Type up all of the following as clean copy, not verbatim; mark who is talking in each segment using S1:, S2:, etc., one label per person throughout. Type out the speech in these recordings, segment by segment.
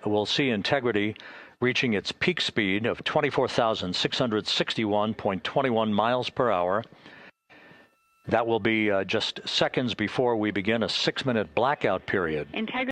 S1: we'll see integrity reaching its peak speed of 24,661.21 miles per hour. That will be just seconds before we begin a 6-minute blackout period.
S2: Integrity.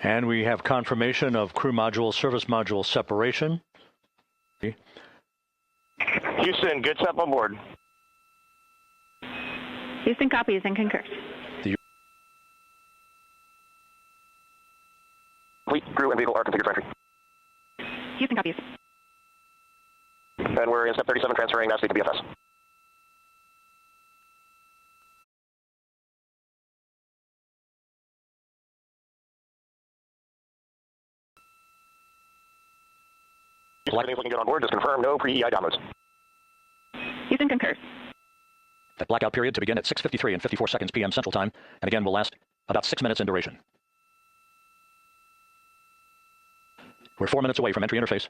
S1: And we have confirmation of crew module, service module separation.
S3: Houston, good stuff on board.
S2: Houston copies and concurs.
S3: Fleet, crew, and vehicle are configured for entry.
S2: Houston copies.
S3: And we're in step 37, transferring now state to BFS. Everything's looking good on board. Just confirm no pre-EI downloads.
S2: Houston concurs.
S1: That blackout period to begin at 6:53 and 54 seconds p.m. Central Time, and again will last about 6 minutes in duration. We're 4 minutes away from entry interface.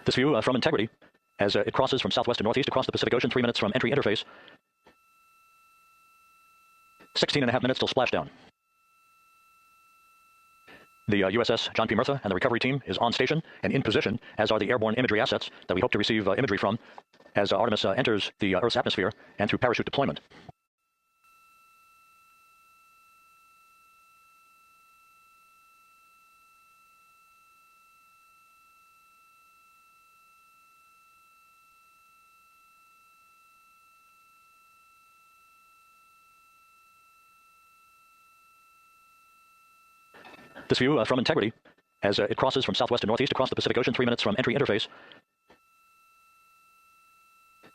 S1: This view from integrity, as it crosses from southwest to northeast across the Pacific Ocean, 3 minutes from entry interface. 16.5 minutes till splashdown. The USS John P. Murtha and the recovery team is on station and in position, as are the airborne imagery assets that we hope to receive imagery from as Artemis enters the Earth's atmosphere and through parachute deployment. This view from integrity, as it crosses from southwest to northeast across the Pacific Ocean, 3 minutes from entry interface.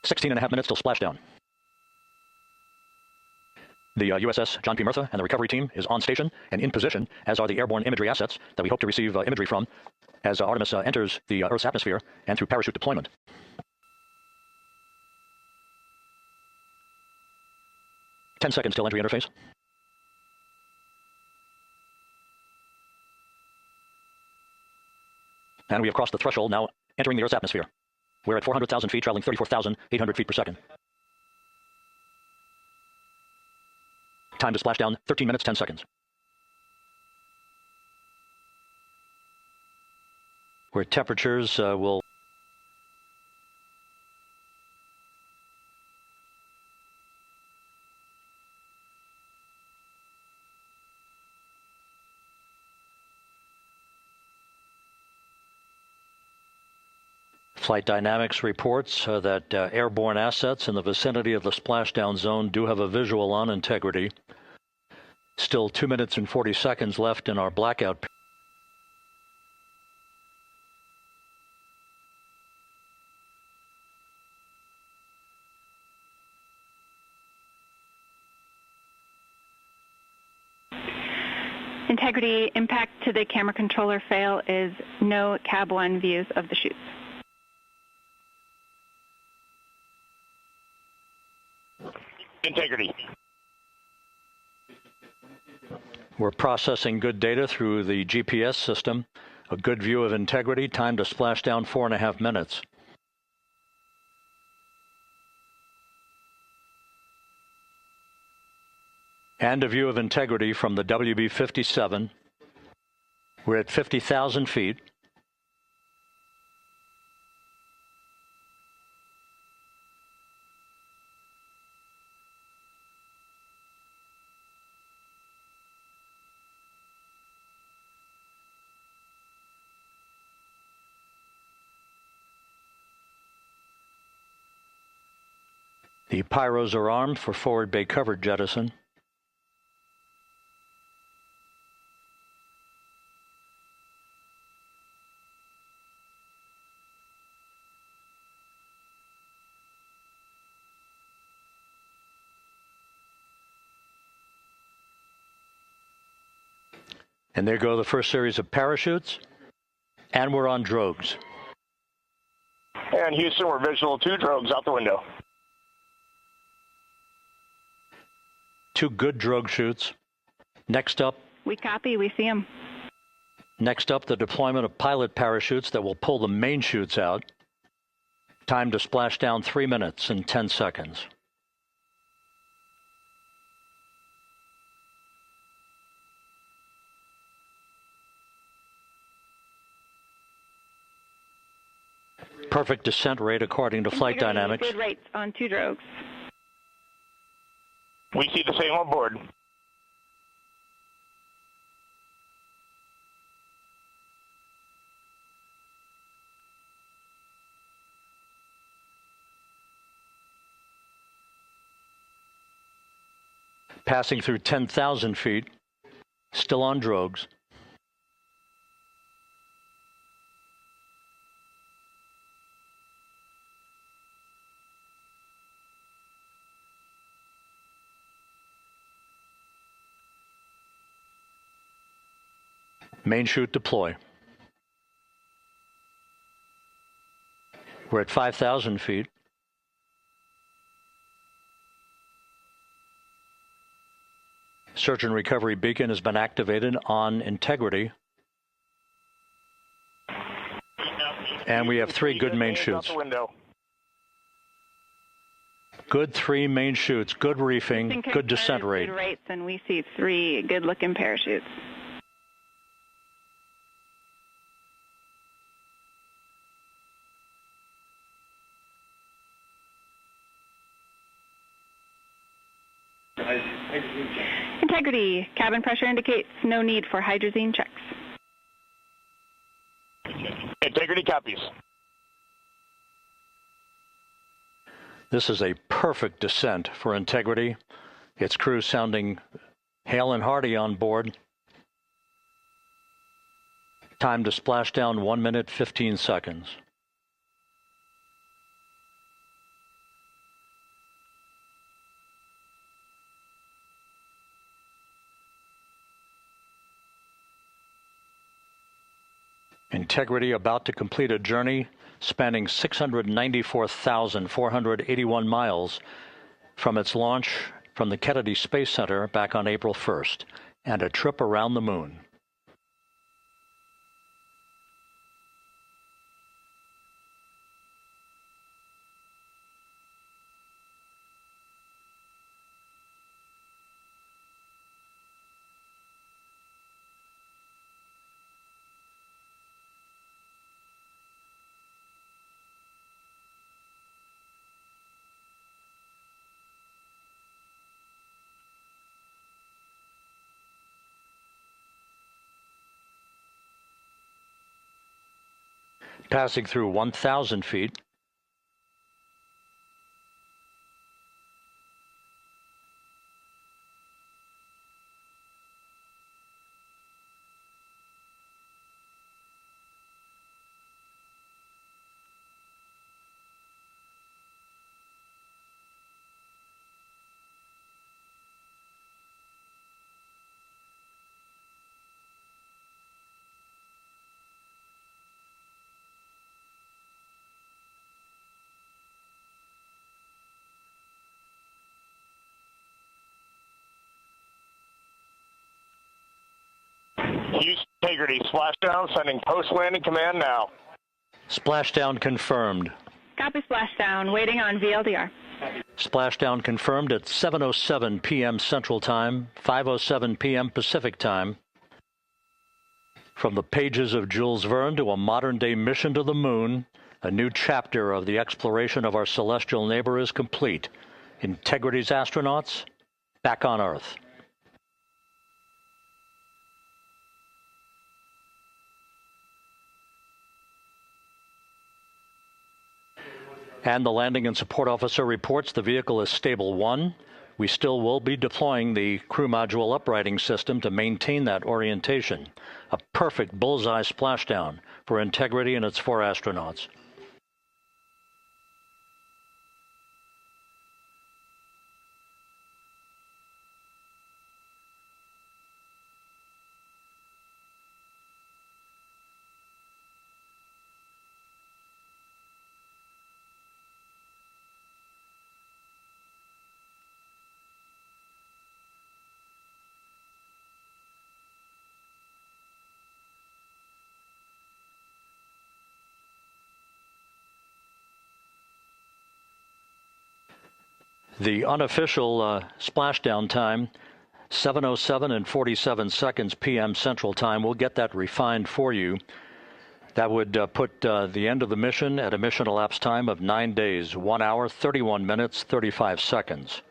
S1: 16.5 minutes till splashdown. The USS John P. Murtha and the recovery team is on station and in position, as are the airborne imagery assets that we hope to receive imagery from as Artemis enters the Earth's atmosphere and through parachute deployment. Ten seconds till entry interface. And we have crossed the threshold, now entering the Earth's atmosphere. We're at 400,000 feet, traveling 34,800 feet per second. Time to splash down, 13 minutes, 10 seconds. Where temperatures will... Flight Dynamics reports that airborne assets in the vicinity of the splashdown zone do have a visual on integrity. Still 2 minutes and 40 seconds left in our blackout period.
S2: Integrity impact to the camera controller fail is no cab 1 views of the chutes.
S3: Integrity.
S1: We're processing good data through the GPS system. A good view of integrity, time to splash down 4.5 minutes. And a view of integrity from the WB-57. We're at 50,000 feet. The pyros are armed for forward bay cover jettison. And there go the first series of parachutes, and we're on drogues.
S3: And Houston, we're visual 2 drogues out the window.
S1: 2 good drogue shoots. Next up.
S2: We copy, we see them.
S1: Next up, the deployment of pilot parachutes that will pull the main chutes out. Time to splash down 3 minutes and 10 seconds. Perfect descent rate according to flight dynamics.
S2: Good rates on 2 drogues.
S3: We see the same on board.
S1: Passing through 10,000 feet, still on drogues. Main chute deploy. We're at 5,000 feet. Search and recovery beacon has been activated on integrity. And we have 3 good main chutes. Good 3 main chutes, good reefing, good descent rate.
S2: Good rates, and we see 3 good-looking parachutes. Integrity. Cabin pressure indicates no need for hydrazine checks.
S3: Integrity copies.
S1: This is a perfect descent for integrity. Its crew sounding hale and hearty on board. Time to splash down 1 minute, 15 seconds. Integrity about to complete a journey spanning 694,481 miles from its launch from the Kennedy Space Center back on April 1st, and a trip around the moon. Passing through 1,000 feet.
S3: Houston Integrity, splashdown, sending post-landing command now.
S1: Splashdown confirmed.
S2: Copy splashdown, waiting on VLDR.
S1: Splashdown confirmed at 7:07 p.m. Central Time, 5:07 p.m. Pacific Time. From the pages of Jules Verne to a modern-day mission to the moon, a new chapter of the exploration of our celestial neighbor is complete. Integrity's astronauts back on Earth. And the landing and support officer reports the vehicle is stable 1. We still will be deploying the crew module uprighting system to maintain that orientation. A perfect bullseye splashdown for Integrity and its 4 astronauts. The unofficial splashdown time, 7:07 and 47 seconds p.m. Central Time. We'll get that refined for you. That would put the end of the mission at a mission elapsed time of 9 days, 1 hour, 31 minutes, 35 seconds.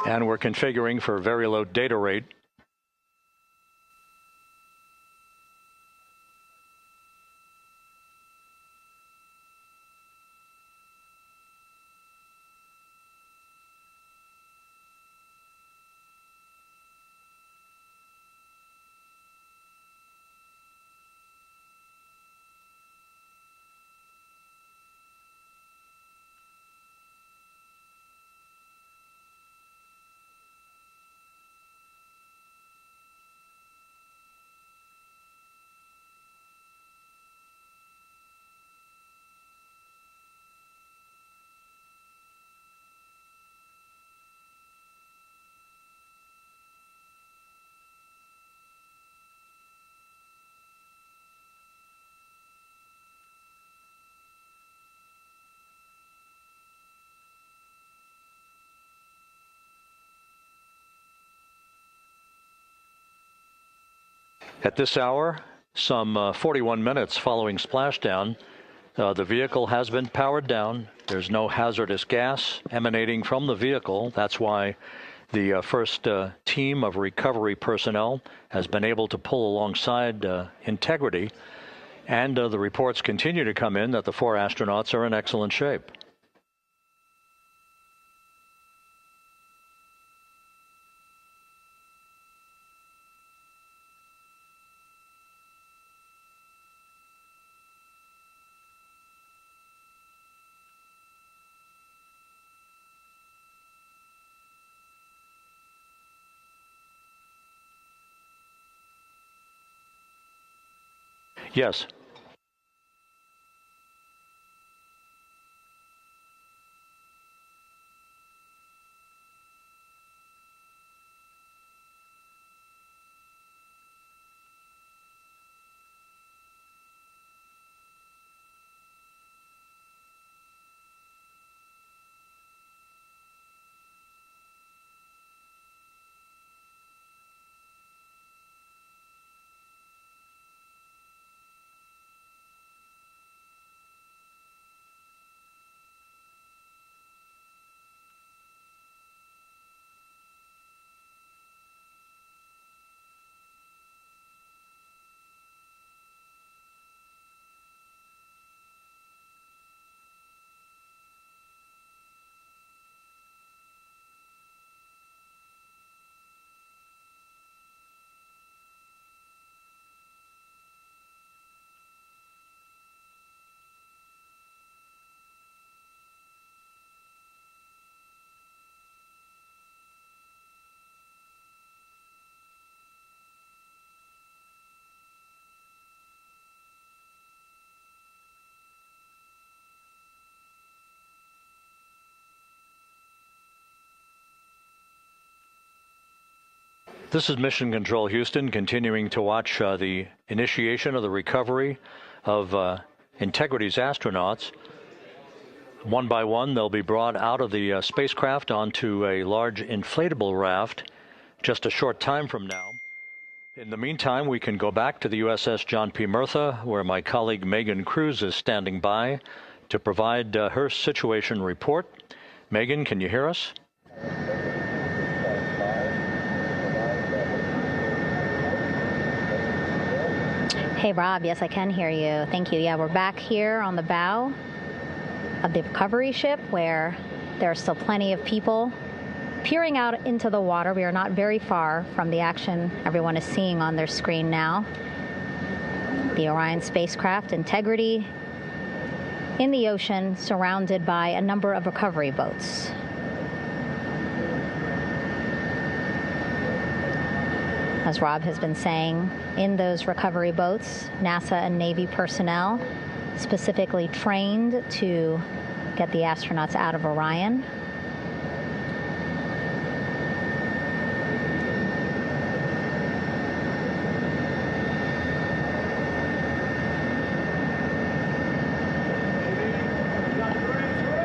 S1: And we're configuring for very low data rate. At this hour, some 41 minutes following splashdown, the vehicle has been powered down. There's no hazardous gas emanating from the vehicle. That's why the first team of recovery personnel has been able to pull alongside Integrity. And the reports continue to come in that the 4 astronauts are in excellent shape. Yes. This is Mission Control Houston, continuing to watch the initiation of the recovery of Integrity's astronauts. One by one, they'll be brought out of the spacecraft onto a large inflatable raft just a short time from now. In the meantime, we can go back to the USS John P. Murtha, where my colleague Megan Cruz is standing by to provide her situation report. Megan, can you hear us?
S4: Hey, Rob. Yes, I can hear you. Thank you. Yeah, we're back here on the bow of the recovery ship where there are still plenty of people peering out into the water. We are not very far from the action everyone is seeing on their screen now. The Orion spacecraft, Integrity, in the ocean, surrounded by a number of recovery boats. As Rob has been saying, in those recovery boats, NASA and Navy personnel specifically trained to get the astronauts out of Orion.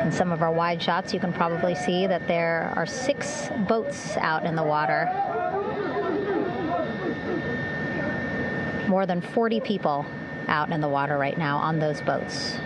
S4: In some of our wide shots, you can probably see that there are 6 boats out in the water. More than 40 people out in the water right now on those boats.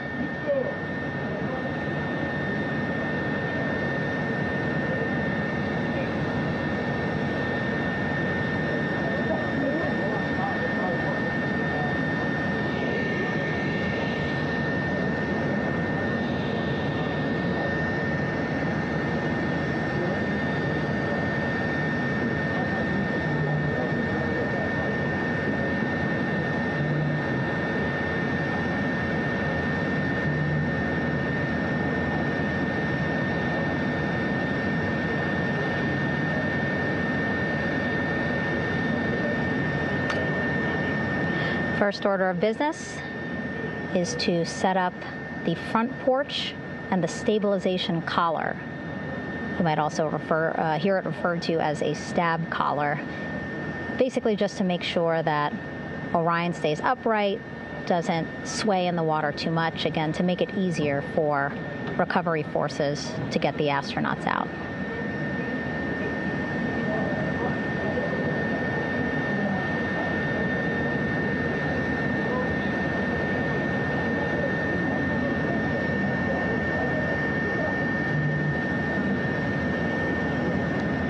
S4: First order of business is to set up the front porch and the stabilization collar. You might also hear it referred to as a stab collar. Basically just to make sure that Orion stays upright, doesn't sway in the water too much, again, to make it easier for recovery forces to get the astronauts out.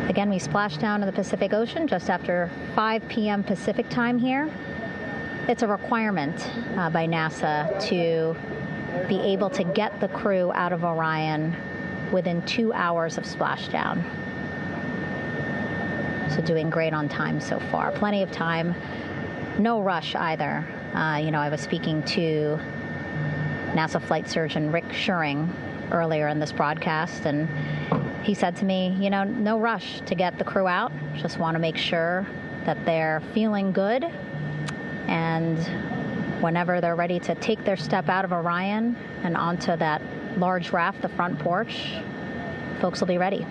S4: Again, we splashed down in the Pacific Ocean just after 5 p.m. Pacific time here. It's a requirement by NASA to be able to get the crew out of Orion within 2 hours of splashdown. So doing great on time so far. Plenty of time. No rush either. I was speaking to NASA flight surgeon Rick Schuring earlier in this broadcast, and he said to me, no rush to get the crew out. Just want to make sure that they're feeling good. And whenever they're ready to take their step out of Orion and onto that large raft, the front porch, folks will be ready.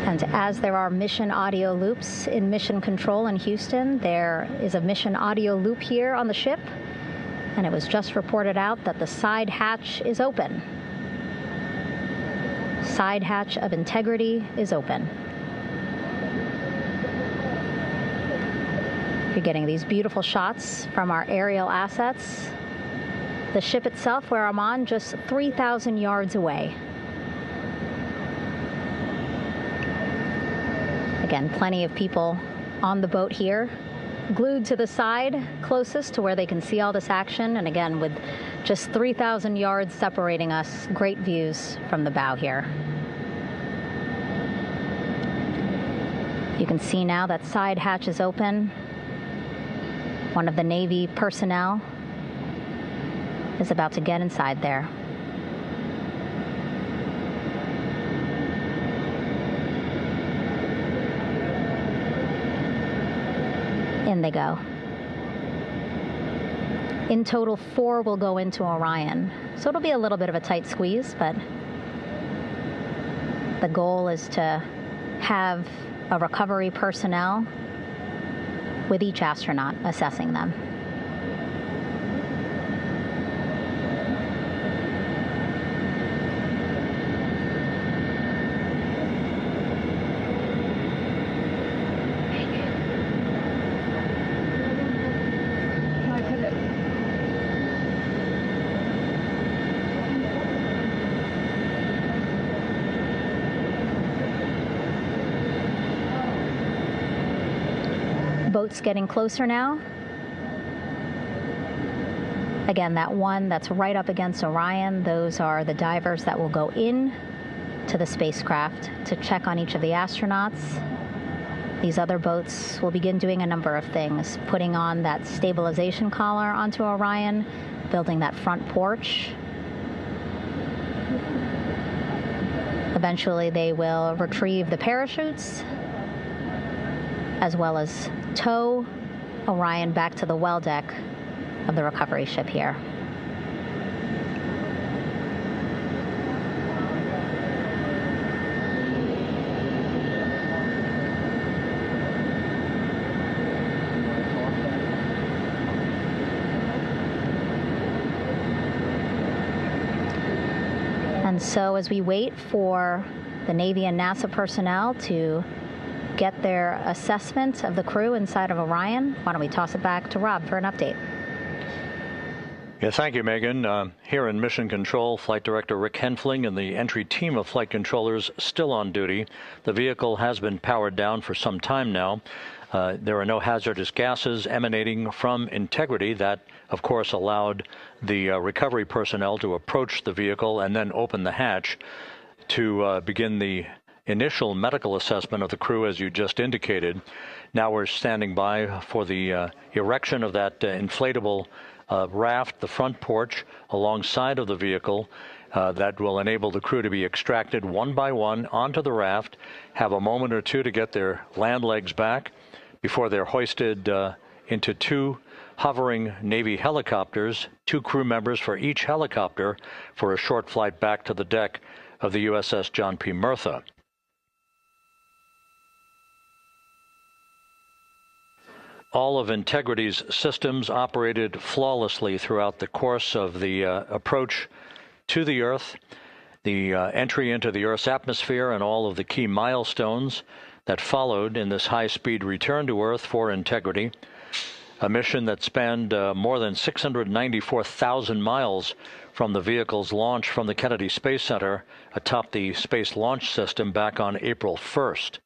S4: And as there are mission audio loops in Mission Control in Houston, there is a mission audio loop here on the ship, and it was just reported out that the side hatch is open. Side hatch of Integrity is open. You're getting these beautiful shots from our aerial assets. The ship itself, where I'm on, just 3,000 yards away. Again, plenty of people on the boat here, glued to the side closest to where they can see all this action. And again, with just 3,000 yards separating us, great views from the bow here. You can see now that side hatch is open. One of the Navy personnel is about to get inside there. In they go. In total, 4 will go into Orion. So it'll be a little bit of a tight squeeze, but the goal is to have a recovery personnel with each astronaut assessing them. boats getting closer now. Again, that one that's right up against Orion, those are the divers that will go in to the spacecraft to check on each of the astronauts. These other boats will begin doing a number of things, putting on that stabilization collar onto Orion, building that front porch. Eventually, they will retrieve the parachutes, as well as tow Orion back to the well deck of the recovery ship here. And so as we wait for the Navy and NASA personnel to get their assessment of the crew inside of Orion, why don't we toss it back to Rob for an update?
S1: Yeah, thank you, Megan. Here in Mission Control, Flight Director Rick Henfling and the entry team of flight controllers still on duty. The vehicle has been powered down for some time now. There are no hazardous gases emanating from integrity. That, of course, allowed the recovery personnel to approach the vehicle and then open the hatch to begin the initial medical assessment of the crew, as you just indicated. Now we're standing by for the erection of that inflatable raft, the front porch, alongside of the vehicle. That will enable the crew to be extracted one by one onto the raft, have a moment or two to get their land legs back before they're hoisted into two hovering Navy helicopters, 2 crew members for each helicopter, for a short flight back to the deck of the USS John P. Murtha. All of Integrity's systems operated flawlessly throughout the course of the approach to the Earth, the entry into the Earth's atmosphere, and all of the key milestones that followed in this high-speed return to Earth for Integrity, a mission that spanned more than 694,000 miles from the vehicle's launch from the Kennedy Space Center atop the Space Launch System back on April 1st.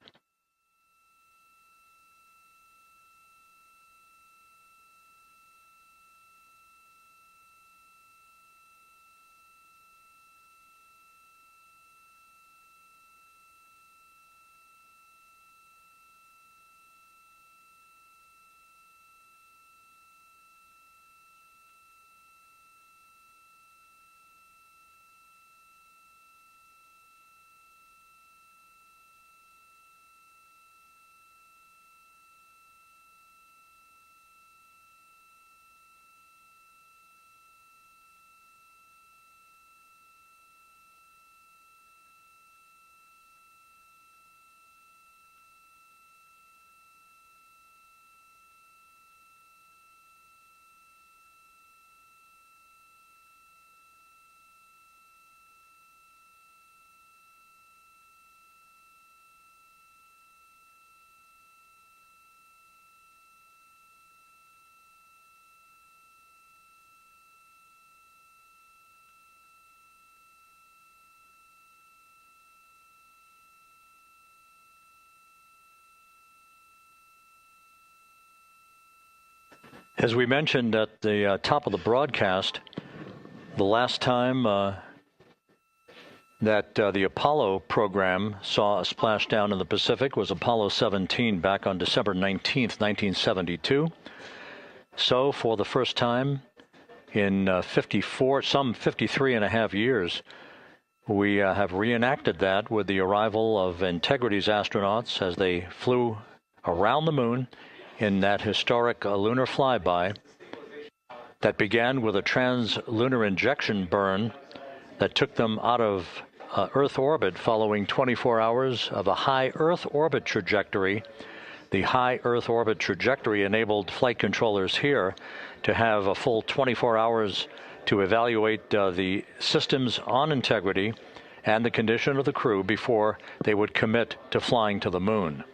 S1: As we mentioned at the top of the broadcast, the last time that the Apollo program saw a splashdown in the Pacific was Apollo 17 back on December 19th, 1972. So for the first time in some 53 and a half years, we have reenacted that with the arrival of Integrity's astronauts as they flew around the moon in that historic lunar flyby that began with a trans-lunar injection burn that took them out of Earth orbit following 24 hours of a high Earth orbit trajectory. The high Earth orbit trajectory enabled flight controllers here to have a full 24 hours to evaluate the systems on Integrity and the condition of the crew before they would commit to flying to the moon.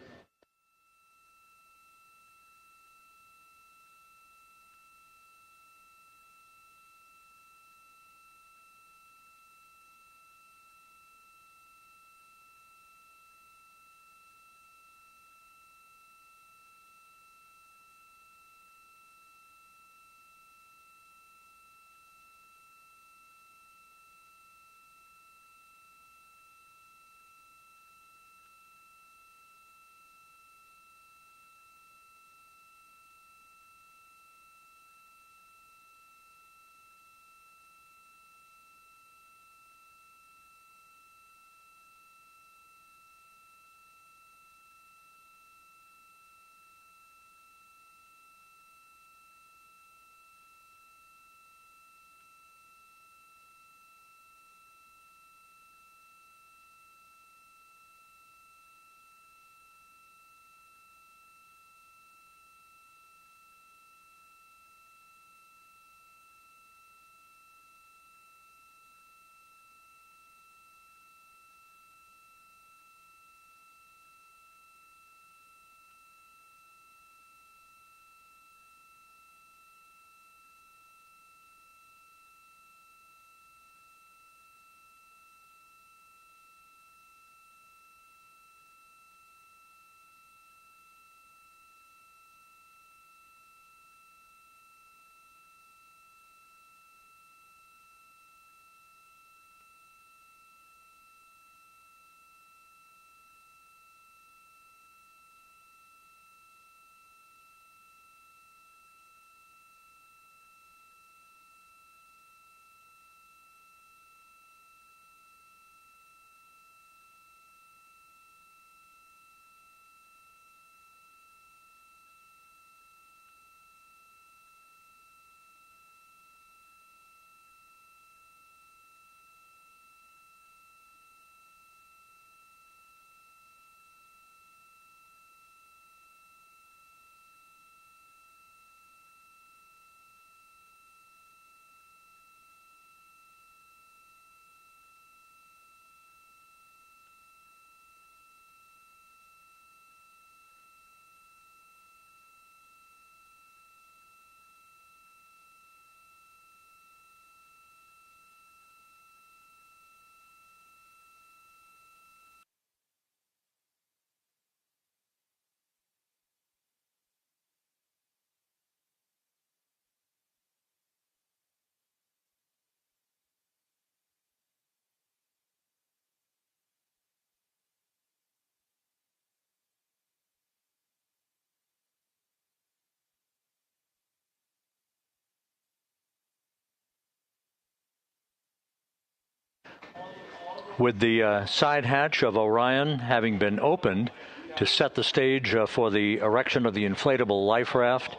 S1: With the side hatch of Orion having been opened to set the stage for the erection of the inflatable life raft,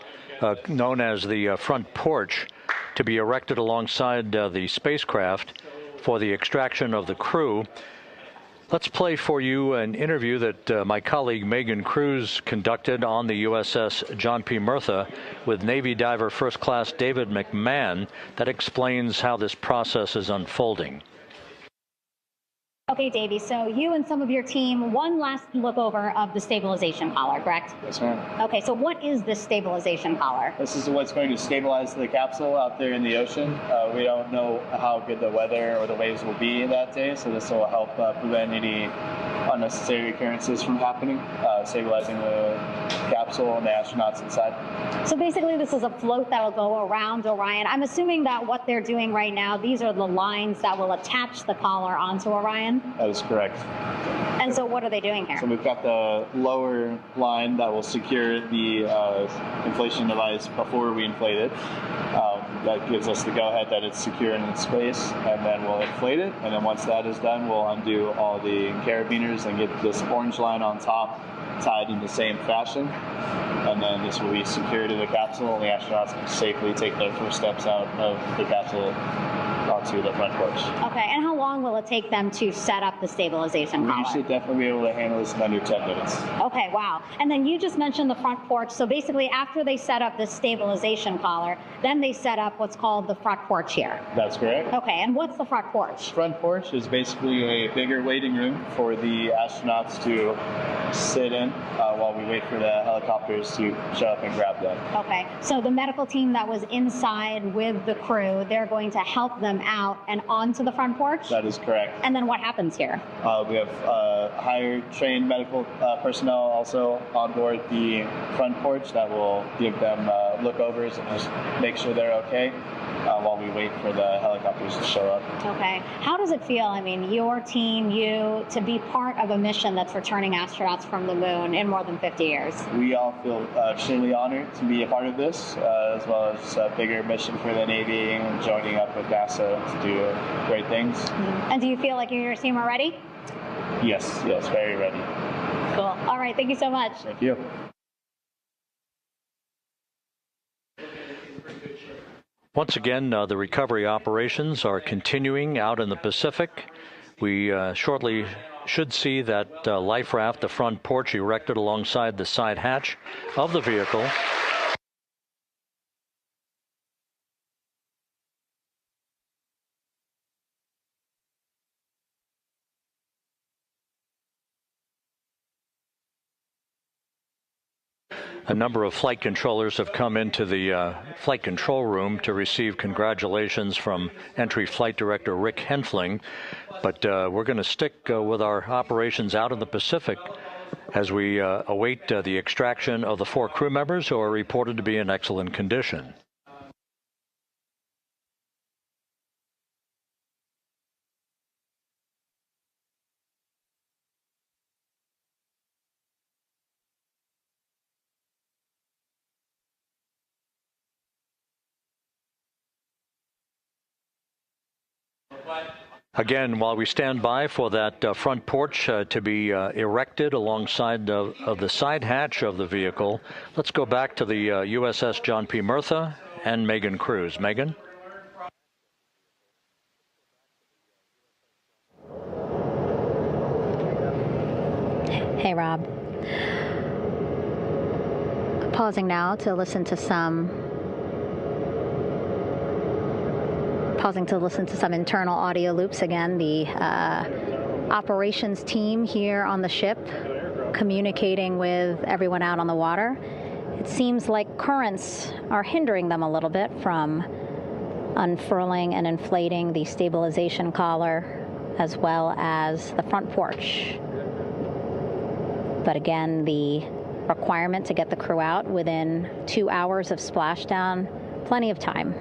S1: known as the front porch, to be erected alongside the spacecraft for the extraction of the crew. Let's play for you an interview that my colleague Megan Cruz conducted on the USS John P. Murtha with Navy diver First Class David McMahon that explains how this process is unfolding.
S4: Okay, Davey, so you and some of your team, one last look over of the stabilization collar, correct?
S5: Yes, ma'am.
S4: Okay, so what is this stabilization collar?
S5: This is what's going to stabilize the capsule out there in the ocean. We don't know how good the weather or the waves will be that day, so this will help prevent any unnecessary occurrences from happening, stabilizing the capsule and the astronauts inside.
S4: So basically this is a float that will go around Orion. I'm assuming that what they're doing right now, these are the lines that will attach the collar onto Orion?
S5: That is correct.
S4: And so what are they doing here?
S5: So we've got the lower line that will secure the inflation device before we inflate it. That gives us the go-ahead that it's secure in its space, and then we'll inflate it. And then once that is done, we'll undo all the carabiners and get this orange line on top tied in the same fashion. And then this will be secured to the capsule, and the astronauts can safely take their first steps out of the capsule onto the front porch.
S4: Okay, and how long will it take them to set up the stabilization collar?
S5: We should definitely be able to handle this in under 10 minutes.
S4: Okay, wow. And then you just mentioned the front porch. So basically after they set up the stabilization collar, then they set up what's called the front porch here.
S5: That's correct.
S4: Okay, and what's the front porch?
S5: Front porch is basically a bigger waiting room for the astronauts to sit in while we wait for the helicopters to show up and grab them.
S4: Okay, so the medical team that was inside with the crew, they're going to help them out and onto the front porch?
S5: That is correct.
S4: And then what happens here?
S5: We have higher trained medical personnel also on board the front porch that will give them lookovers and just make sure they're okay while we wait for the helicopters to show up.
S4: Okay. How does it feel, I mean, your team, you, to be part of a mission that's returning astronauts from the moon in more than 50 years?
S5: We all feel extremely honored to be a part of this, as well as a bigger mission for the Navy and joining up with NASA to do great things.
S4: Mm-hmm. And do you feel like you and your team are ready?
S5: Yes, very ready.
S4: Cool. All right, thank you so much.
S5: Thank you.
S1: Once again, the recovery operations are continuing out in the Pacific. We shortly should see that life raft, the front porch, erected alongside the side hatch of the vehicle. A number of flight controllers have come into the flight control room to receive congratulations from Entry Flight Director Rick Henfling. But we're going to stick with our operations out in the Pacific as we await the extraction of the 4 crew members who are reported to be in excellent condition. Again, while we stand by for that front porch to be erected alongside of the side hatch of the vehicle, let's go back to the USS John P. Murtha and Megan Cruz. Megan?
S4: Hey, Rob. Pausing now to listen to some internal audio loops again. The operations team here on the ship communicating with everyone out on the water. It seems like currents are hindering them a little bit from unfurling and inflating the stabilization collar as well as the front porch. But again, the requirement to get the crew out within 2 hours of splashdown, plenty of time.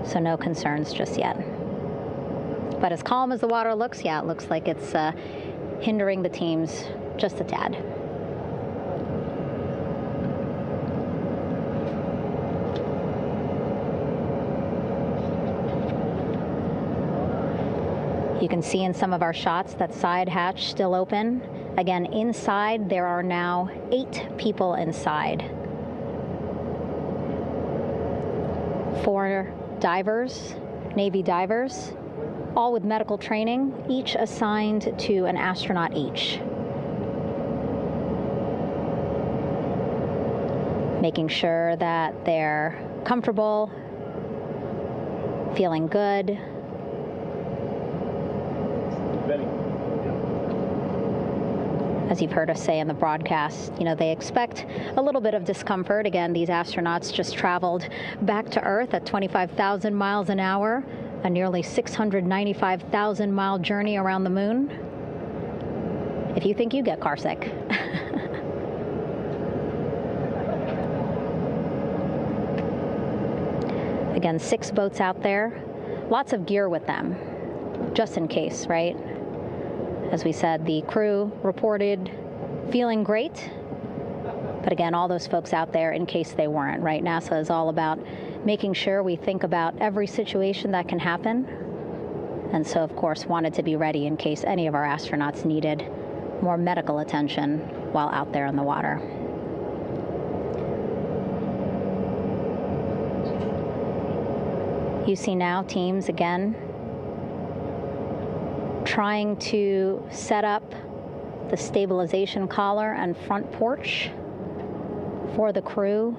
S4: So no concerns just yet. But as calm as the water looks, yeah, it looks like it's hindering the teams just a tad. You can see in some of our shots that side hatch still open. Again, inside there are now 8 people inside. 4 divers, Navy divers, all with medical training, each assigned to an astronaut each. Making sure that they're comfortable, feeling good. As you've heard us say in the broadcast, they expect a little bit of discomfort. Again, these astronauts just traveled back to Earth at 25,000 miles an hour, a nearly 695,000-mile journey around the moon. If you think you get carsick. Again, 6 boats out there, lots of gear with them, just in case, right? As we said, the crew reported feeling great, but again, all those folks out there in case they weren't, right? NASA is all about making sure we think about every situation that can happen, and so, of course, wanted to be ready in case any of our astronauts needed more medical attention while out there in the water. You see now teams, again, trying to set up the stabilization collar and front porch for the crew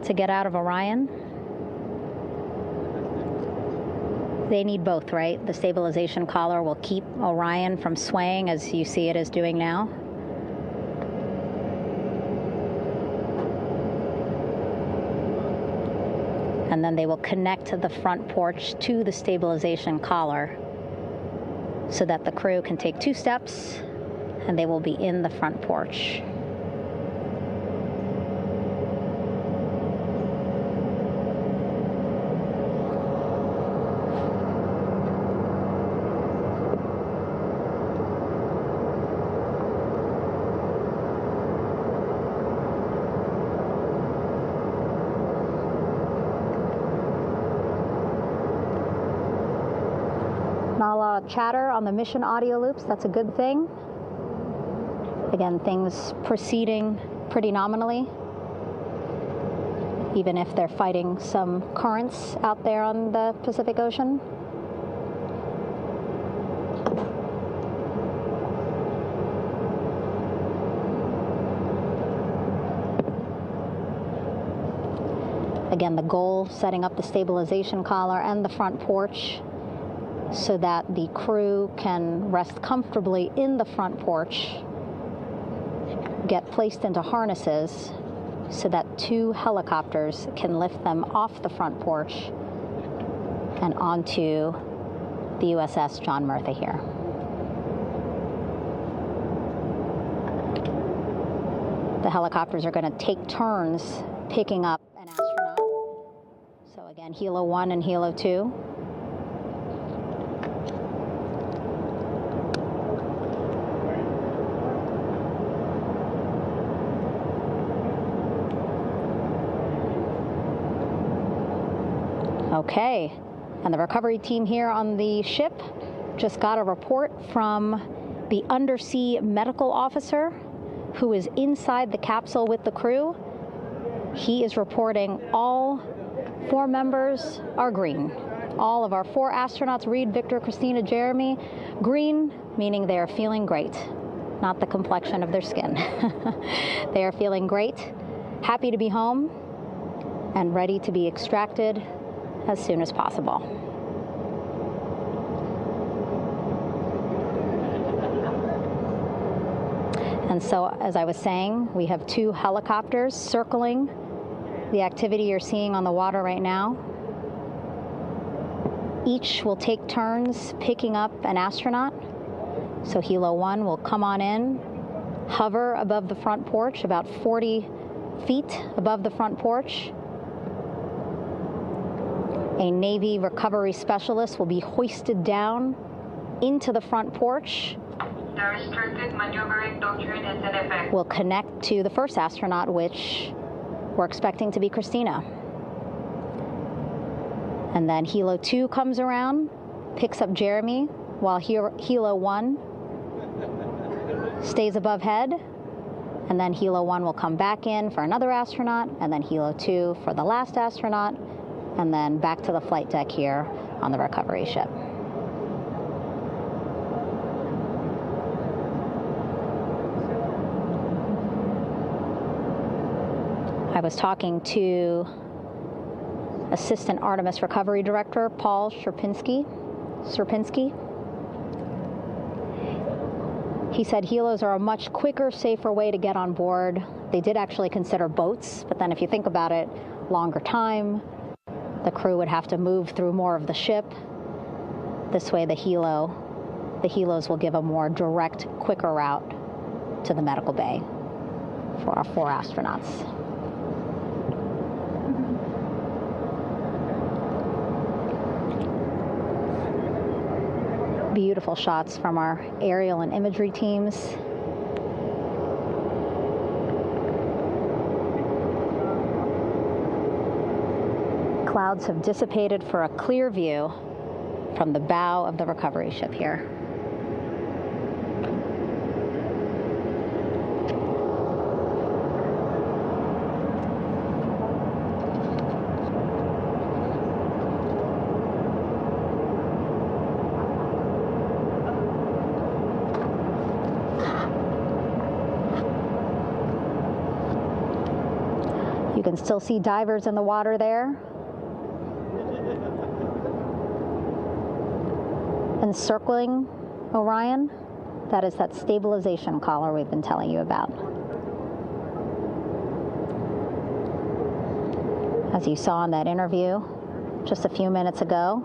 S4: to get out of Orion. They need both, right? The stabilization collar will keep Orion from swaying as you see it is doing now. And then they will connect the front porch to the stabilization collar so that the crew can take 2 steps and they will be in the front porch. Not a lot of chatter on the mission audio loops. That's a good thing. Again, things proceeding pretty nominally, even if they're fighting some currents out there on the Pacific Ocean. Again, the goal, setting up the stabilization collar and the front porch so that the crew can rest comfortably in the front porch, get placed into harnesses so that 2 helicopters can lift them off the front porch and onto the USS John Murtha here. The helicopters are going to take turns picking up an astronaut. So again, Helo 1 and Helo 2. Okay, and the recovery team here on the ship just got a report from the undersea medical officer who is inside the capsule with the crew. He is reporting all 4 members are green. All of our 4 astronauts, Reed, Victor, Christina, Jeremy, green, meaning they are feeling great, not the complexion of their skin. They are feeling great, happy to be home, and ready to be extracted as soon as possible. And so, as I was saying, we have 2 helicopters circling the activity you're seeing on the water right now. Each will take turns picking up an astronaut. So Helo 1 will come on in, hover above the front porch, about 40 feet above the front porch. A Navy recovery specialist will be hoisted down into the front porch.
S6: The restricted maneuvering doctrine is in effect.
S4: Will connect to the first astronaut, which we're expecting to be Christina. And then Helo 2 comes around, picks up Jeremy, while Helo 1 stays above head, and then Helo 1 will come back in for another astronaut, and then Helo 2 for the last astronaut, and then back to the flight deck here on the recovery ship. I was talking to Assistant Artemis Recovery Director Paul Sierpinski. He said helos are a much quicker, safer way to get on board. They did actually consider boats, but then if you think about it, longer time, the crew would have to move through more of the ship. This way the helos will give a more direct, quicker route to the medical bay for our 4 astronauts. Beautiful shots from our aerial and imagery teams. Clouds have dissipated for a clear view from the bow of the recovery ship here. You can still see divers in the water there. Encircling Orion, that is that stabilization collar we've been telling you about. As you saw in that interview just a few minutes ago,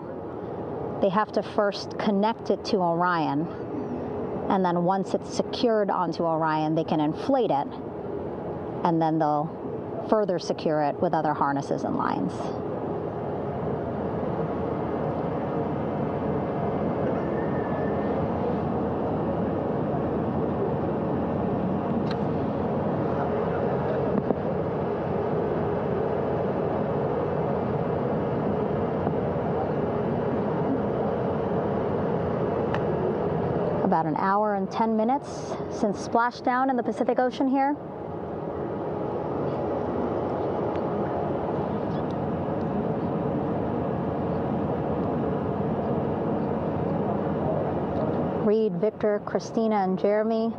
S4: they have to first connect it to Orion, and then once it's secured onto Orion, they can inflate it, and then they'll further secure it with other harnesses and lines. About an hour and 10 minutes since splashdown in the Pacific Ocean here. Reed, Victor, Christina, and Jeremy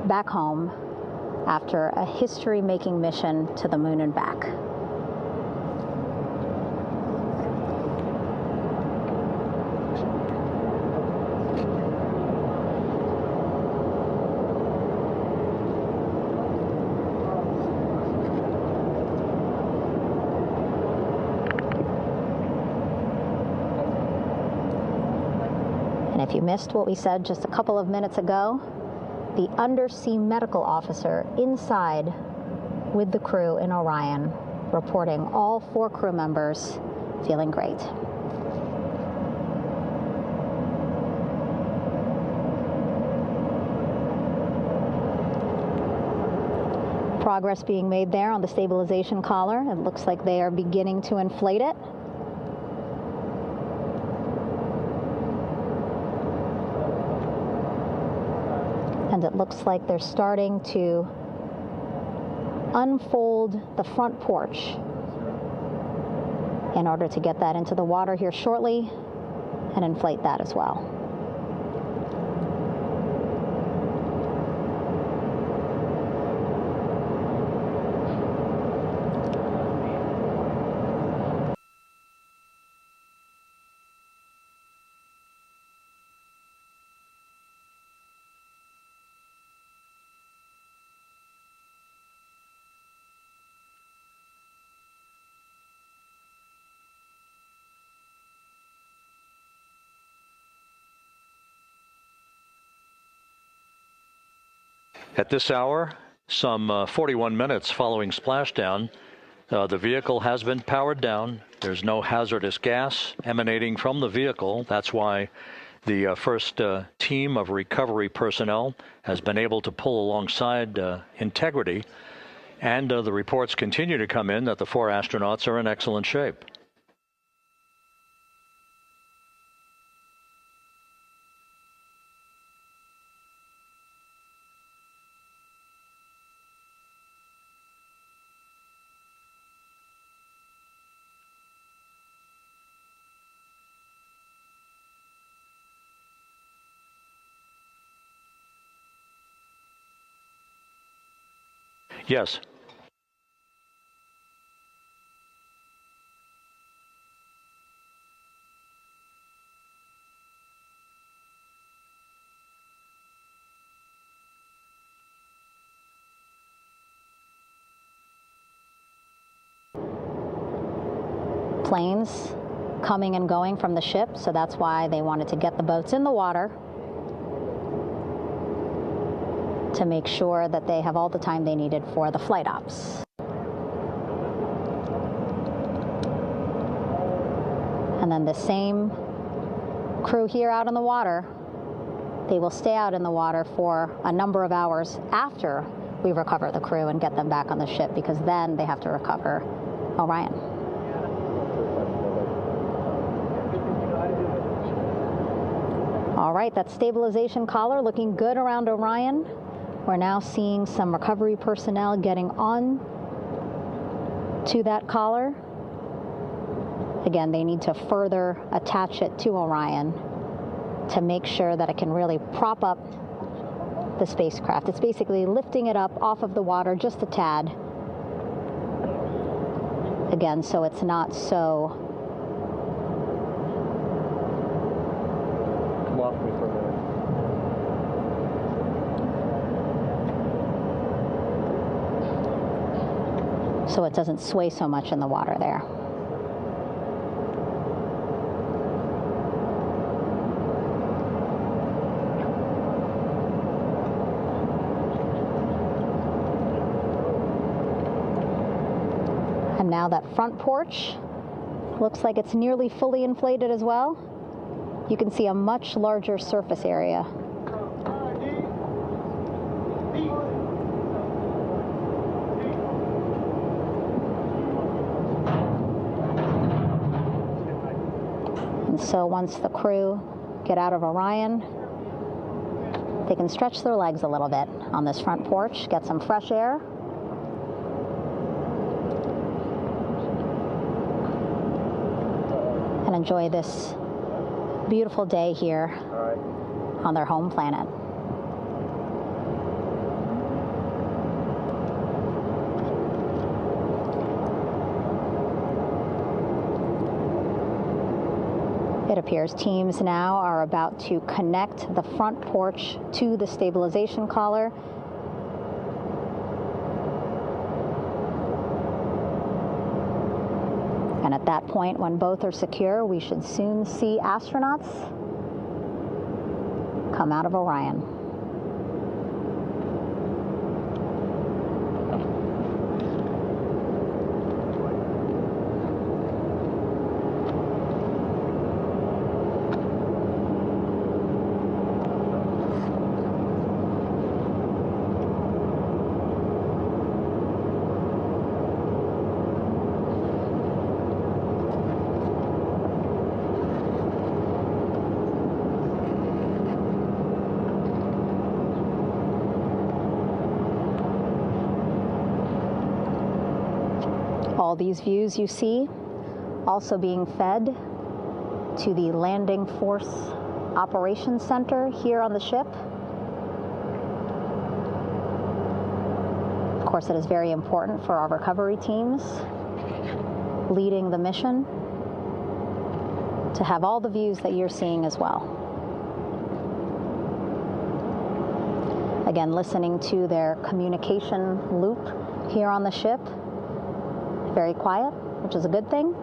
S4: back home after a history-making mission to the moon and back. If you missed what we said just a couple of minutes ago, the undersea medical officer inside with the crew in Orion reporting all 4 crew members feeling great. Progress being made there on the stabilization collar. It looks like they are beginning to inflate it. And it looks like they're starting to unfold the front porch in order to get that into the water here shortly and inflate that as well.
S1: At this hour, some 41 minutes following splashdown, the vehicle has been powered down. There's no hazardous gas emanating from the vehicle. That's why the first team of recovery personnel has been able to pull alongside Integrity. And the reports continue to come in that the 4 astronauts are in excellent shape. Yes.
S4: Planes coming and going from the ship, so that's why they wanted to get the boats in the water to make sure that they have all the time they needed for the flight ops. And then the same crew here out in the water, they will stay out in the water for a number of hours after we recover the crew and get them back on the ship, because then they have to recover Orion. All right, that stabilization collar looking good around Orion. We're now seeing some recovery personnel getting on to that collar. Again, they need to further attach it to Orion to make sure that it can really prop up the spacecraft. It's basically lifting it up off of the water just a tad. Again, so it's not so...
S5: Come off me for a minute.
S4: so it doesn't sway so much in the water there. And now that front porch looks like it's nearly fully inflated as well. You can see a much larger surface area. And so once the crew get out of Orion, they can stretch their legs a little bit on this front porch, get some fresh air. And enjoy this beautiful day here on their home planet. It appears teams now are about to connect the front porch to the stabilization collar. And at that point, when both are secure, we should soon see astronauts come out of Orion. All these views you see also being fed to the Landing Force Operations Center here on the ship. Of course, it is very important for our recovery teams leading the mission to have all the views that you're seeing as well. Again, listening to their communication loop here on the ship. Very quiet, which is a good thing.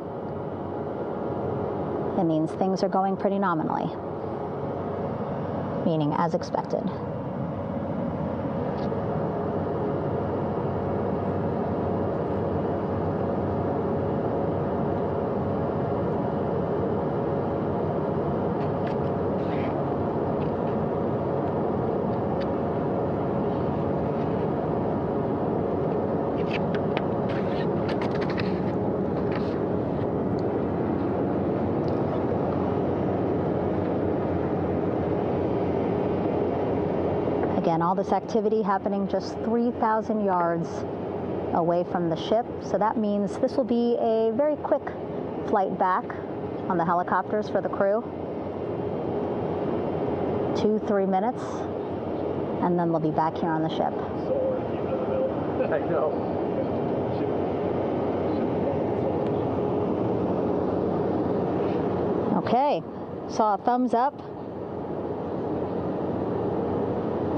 S4: It means things are going pretty nominally, meaning as expected. Again, all this activity happening just 3,000 yards away from the ship. So that means this will be a very quick flight back on the helicopters for the crew. 2-3 minutes, and then they'll be back here on the ship.
S5: I know.
S4: Okay, saw a thumbs up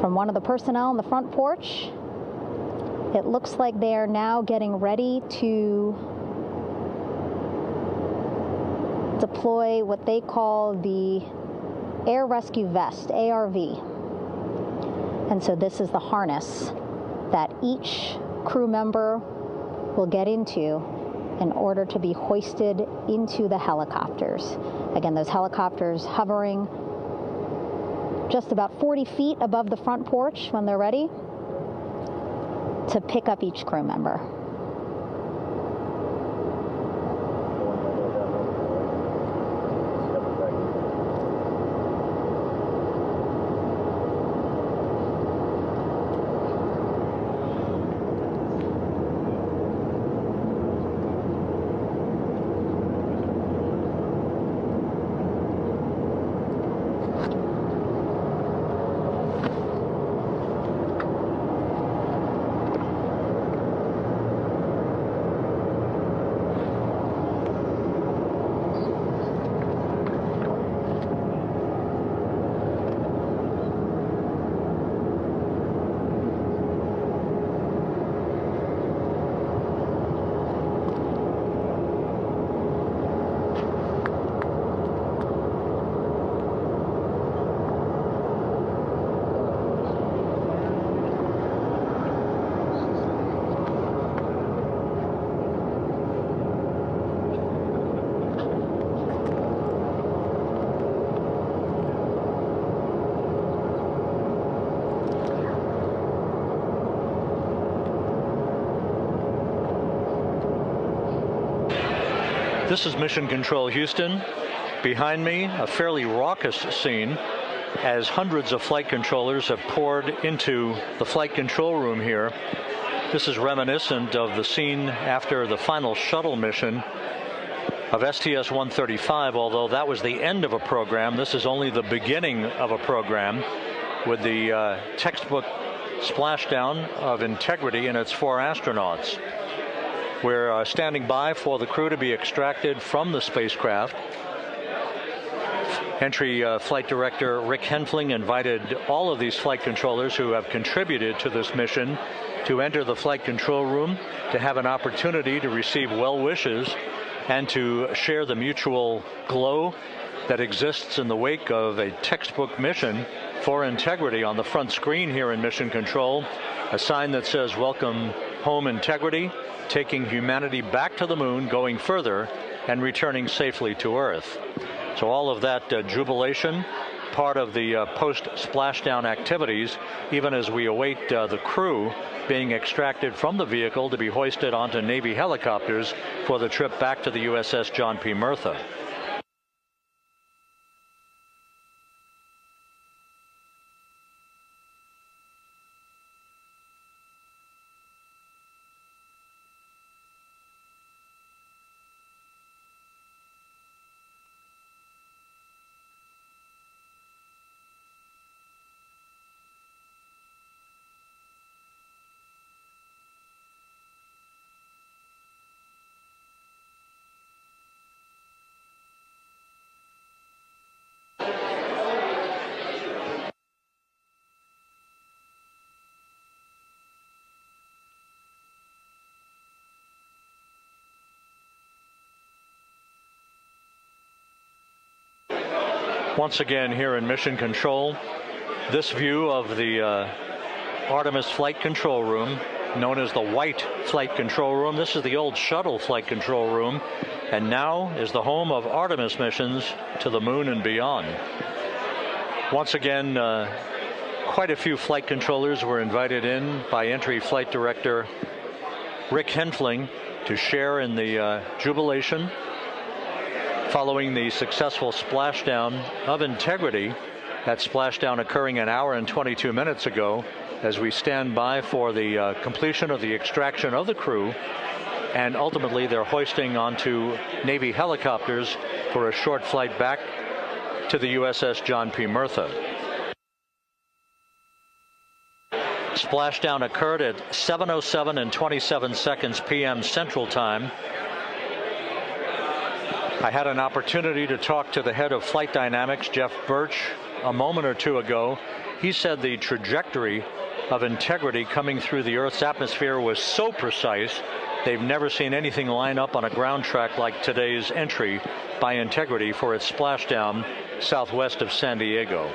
S4: from one of the personnel on the front porch. It looks like they are now getting ready to deploy what they call the Air Rescue Vest, ARV. And so this is the harness that each crew member will get into in order to be hoisted into the helicopters. Again, those helicopters hovering just about 40 feet above the front porch when they're ready to pick up each crew member.
S1: This is Mission Control Houston. Behind me, a fairly raucous scene as hundreds of flight controllers have poured into the flight control room here. This is reminiscent of the scene after the final shuttle mission of STS-135, although that was the end of a program. This is only the beginning of a program with the textbook splashdown of Integrity and its 4 astronauts. We're standing by for the crew to be extracted from the spacecraft. Entry Flight Director Rick Henfling invited all of these flight controllers who have contributed to this mission to enter the flight control room to have an opportunity to receive well wishes and to share the mutual glow that exists in the wake of a textbook mission for Integrity. On the front screen here in Mission Control, a sign that says, "Welcome home, Integrity, taking humanity back to the moon, going further, and returning safely to Earth." So all of that jubilation, part of the post-splashdown activities, even as we await the crew being extracted from the vehicle to be hoisted onto Navy helicopters for the trip back to the USS John P. Murtha. Once again here in Mission Control, this view of the Artemis Flight Control Room, known as the White Flight Control Room. This is the old shuttle flight control room, and now is the home of Artemis missions to the moon and beyond. Once again, quite a few flight controllers were invited in by Entry Flight Director Rick Henfling to share in the jubilation following the successful splashdown of Integrity. That splashdown occurring an hour and 22 minutes ago, as we stand by for the completion of the extraction of the crew, and ultimately they're hoisting onto Navy helicopters for a short flight back to the USS John P. Murtha. Splashdown occurred at 7:07 and 27 seconds p.m. Central Time. I had an opportunity to talk to the head of flight dynamics, Jeff Birch, a moment or two ago. He said the trajectory of Integrity coming through the Earth's atmosphere was so precise, they've never seen anything line up on a ground track like today's entry by Integrity for its splashdown southwest of San Diego.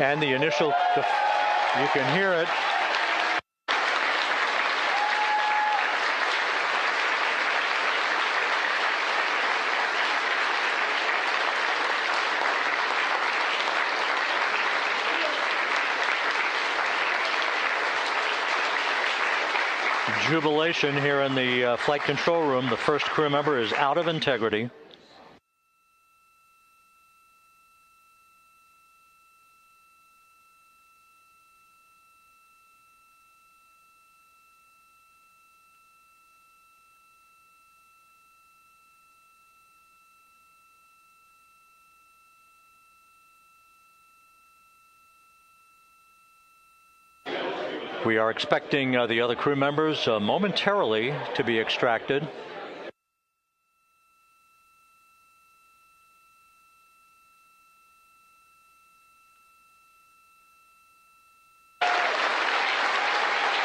S1: And the initial, you can hear it. Jubilation here in the flight control room. The first crew member is out of Integrity. We are expecting the other crew members momentarily to be extracted.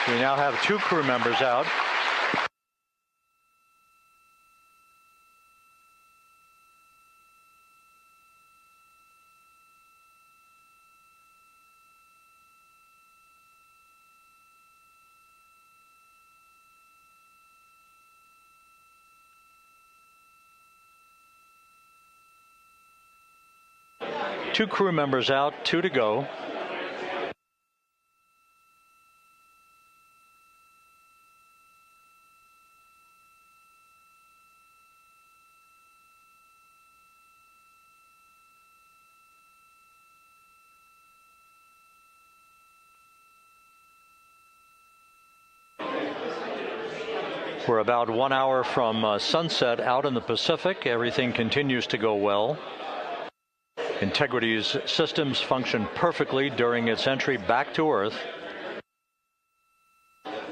S1: We now have 2 crew members out. Two crew members out, 2 to go. We're about 1 hour from sunset out in the Pacific. Everything continues to go well. Integrity's systems function perfectly during its entry back to Earth.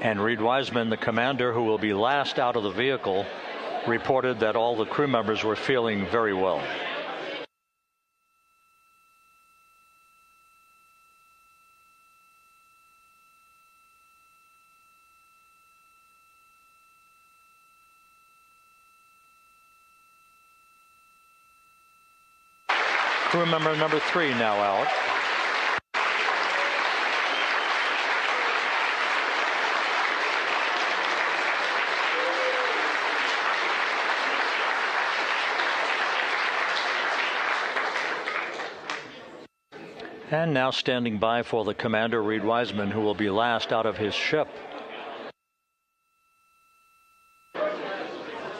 S1: And Reed Wiseman, the commander who will be last out of the vehicle, reported that all the crew members were feeling very well. Crew member number 3 now out. And now standing by for the commander, Reed Wiseman, who will be last out of his ship.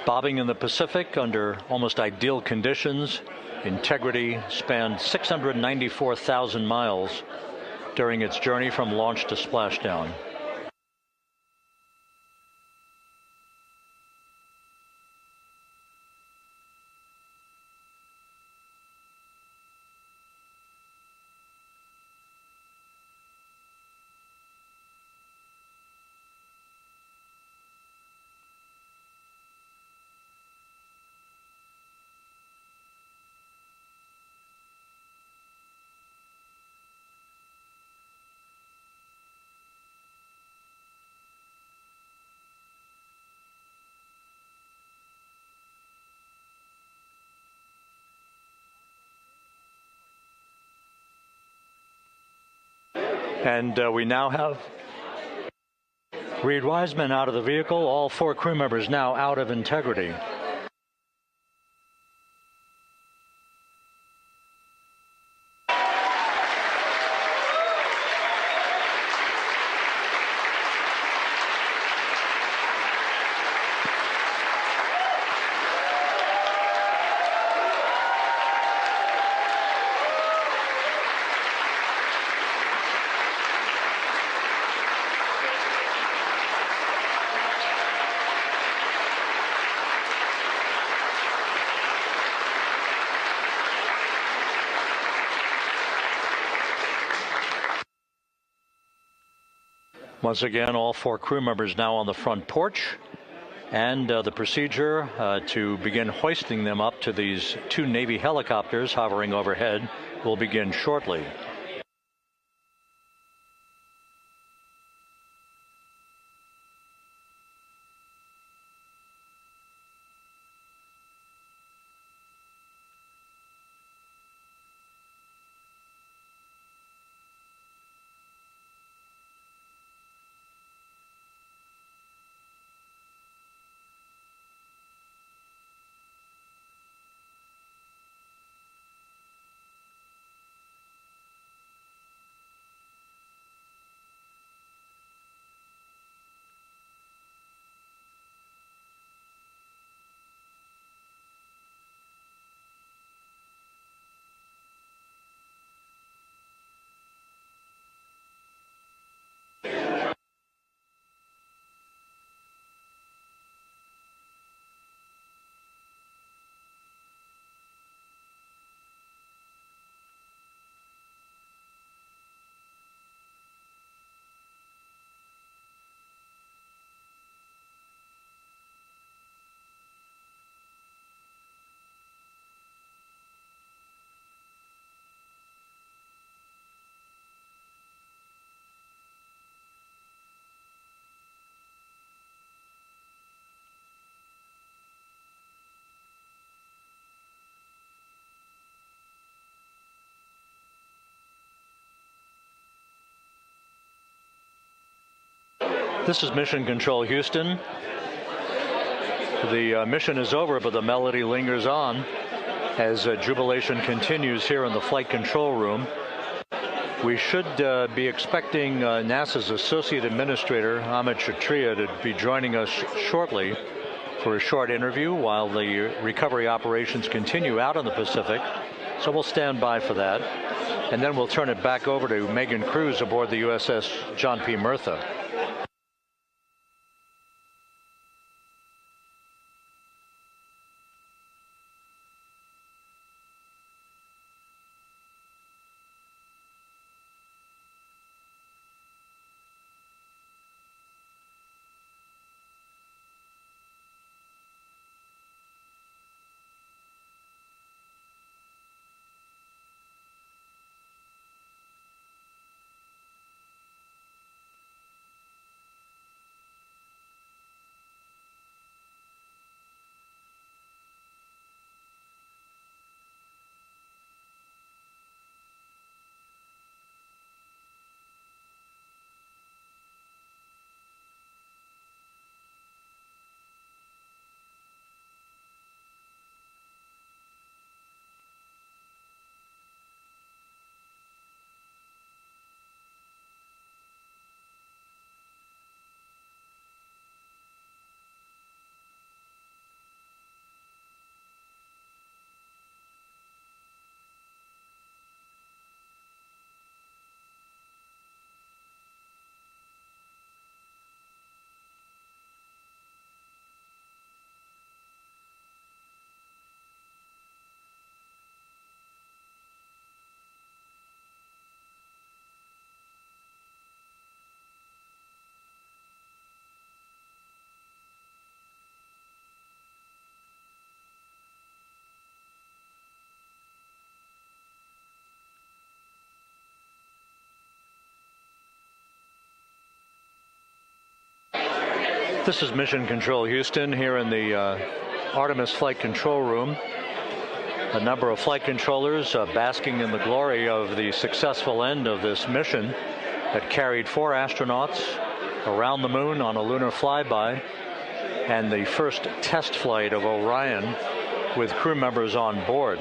S1: Bobbing in the Pacific under almost ideal conditions, Integrity spanned 694,000 miles during its journey from launch to splashdown. And we now have Reed Wiseman out of the vehicle, all 4 crew members now out of Integrity. Once again, all 4 crew members now on the front porch, and the procedure to begin hoisting them up to these 2 Navy helicopters hovering overhead will begin shortly. This is Mission Control Houston. The mission is over, but the melody lingers on as jubilation continues here in the flight control room. We should be expecting NASA's Associate Administrator, Amit Kshatriya, to be joining us shortly for a short interview while the recovery operations continue out in the Pacific. So we'll stand by for that. And then we'll turn it back over to Megan Cruz aboard the USS John P. Murtha. This is Mission Control Houston here in the Artemis Flight Control Room. A number of flight controllers basking in the glory of the successful end of this mission that carried 4 astronauts around the moon on a lunar flyby, and the first test flight of Orion with crew members on board.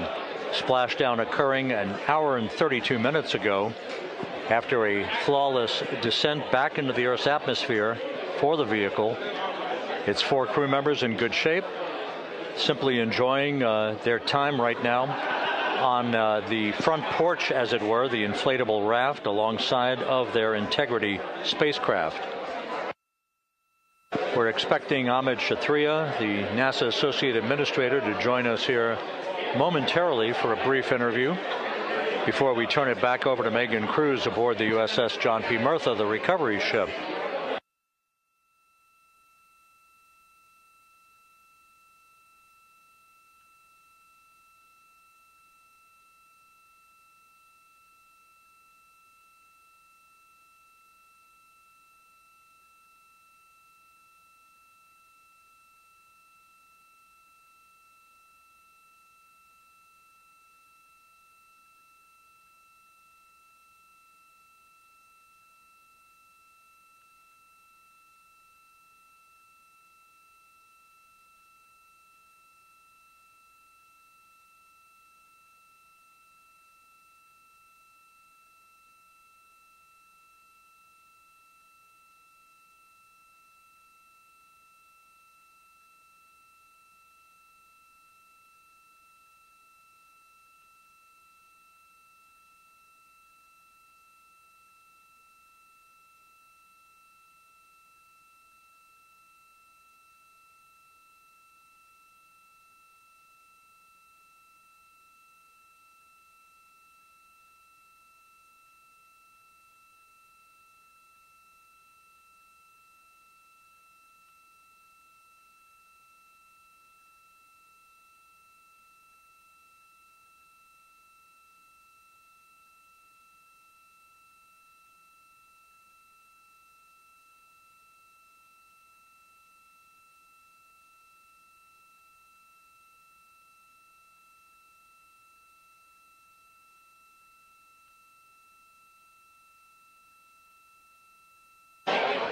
S1: Splashdown occurring an hour and 32 minutes ago after a flawless descent back into the Earth's atmosphere for the vehicle. Its 4 crew members in good shape, simply enjoying their time right now on the front porch, as it were, the inflatable raft alongside of their Integrity spacecraft. We're expecting Amit Kshatriya, the NASA Associate Administrator, to join us here momentarily for a brief interview before we turn it back over to Megan Cruz aboard the USS John P. Murtha, the recovery ship.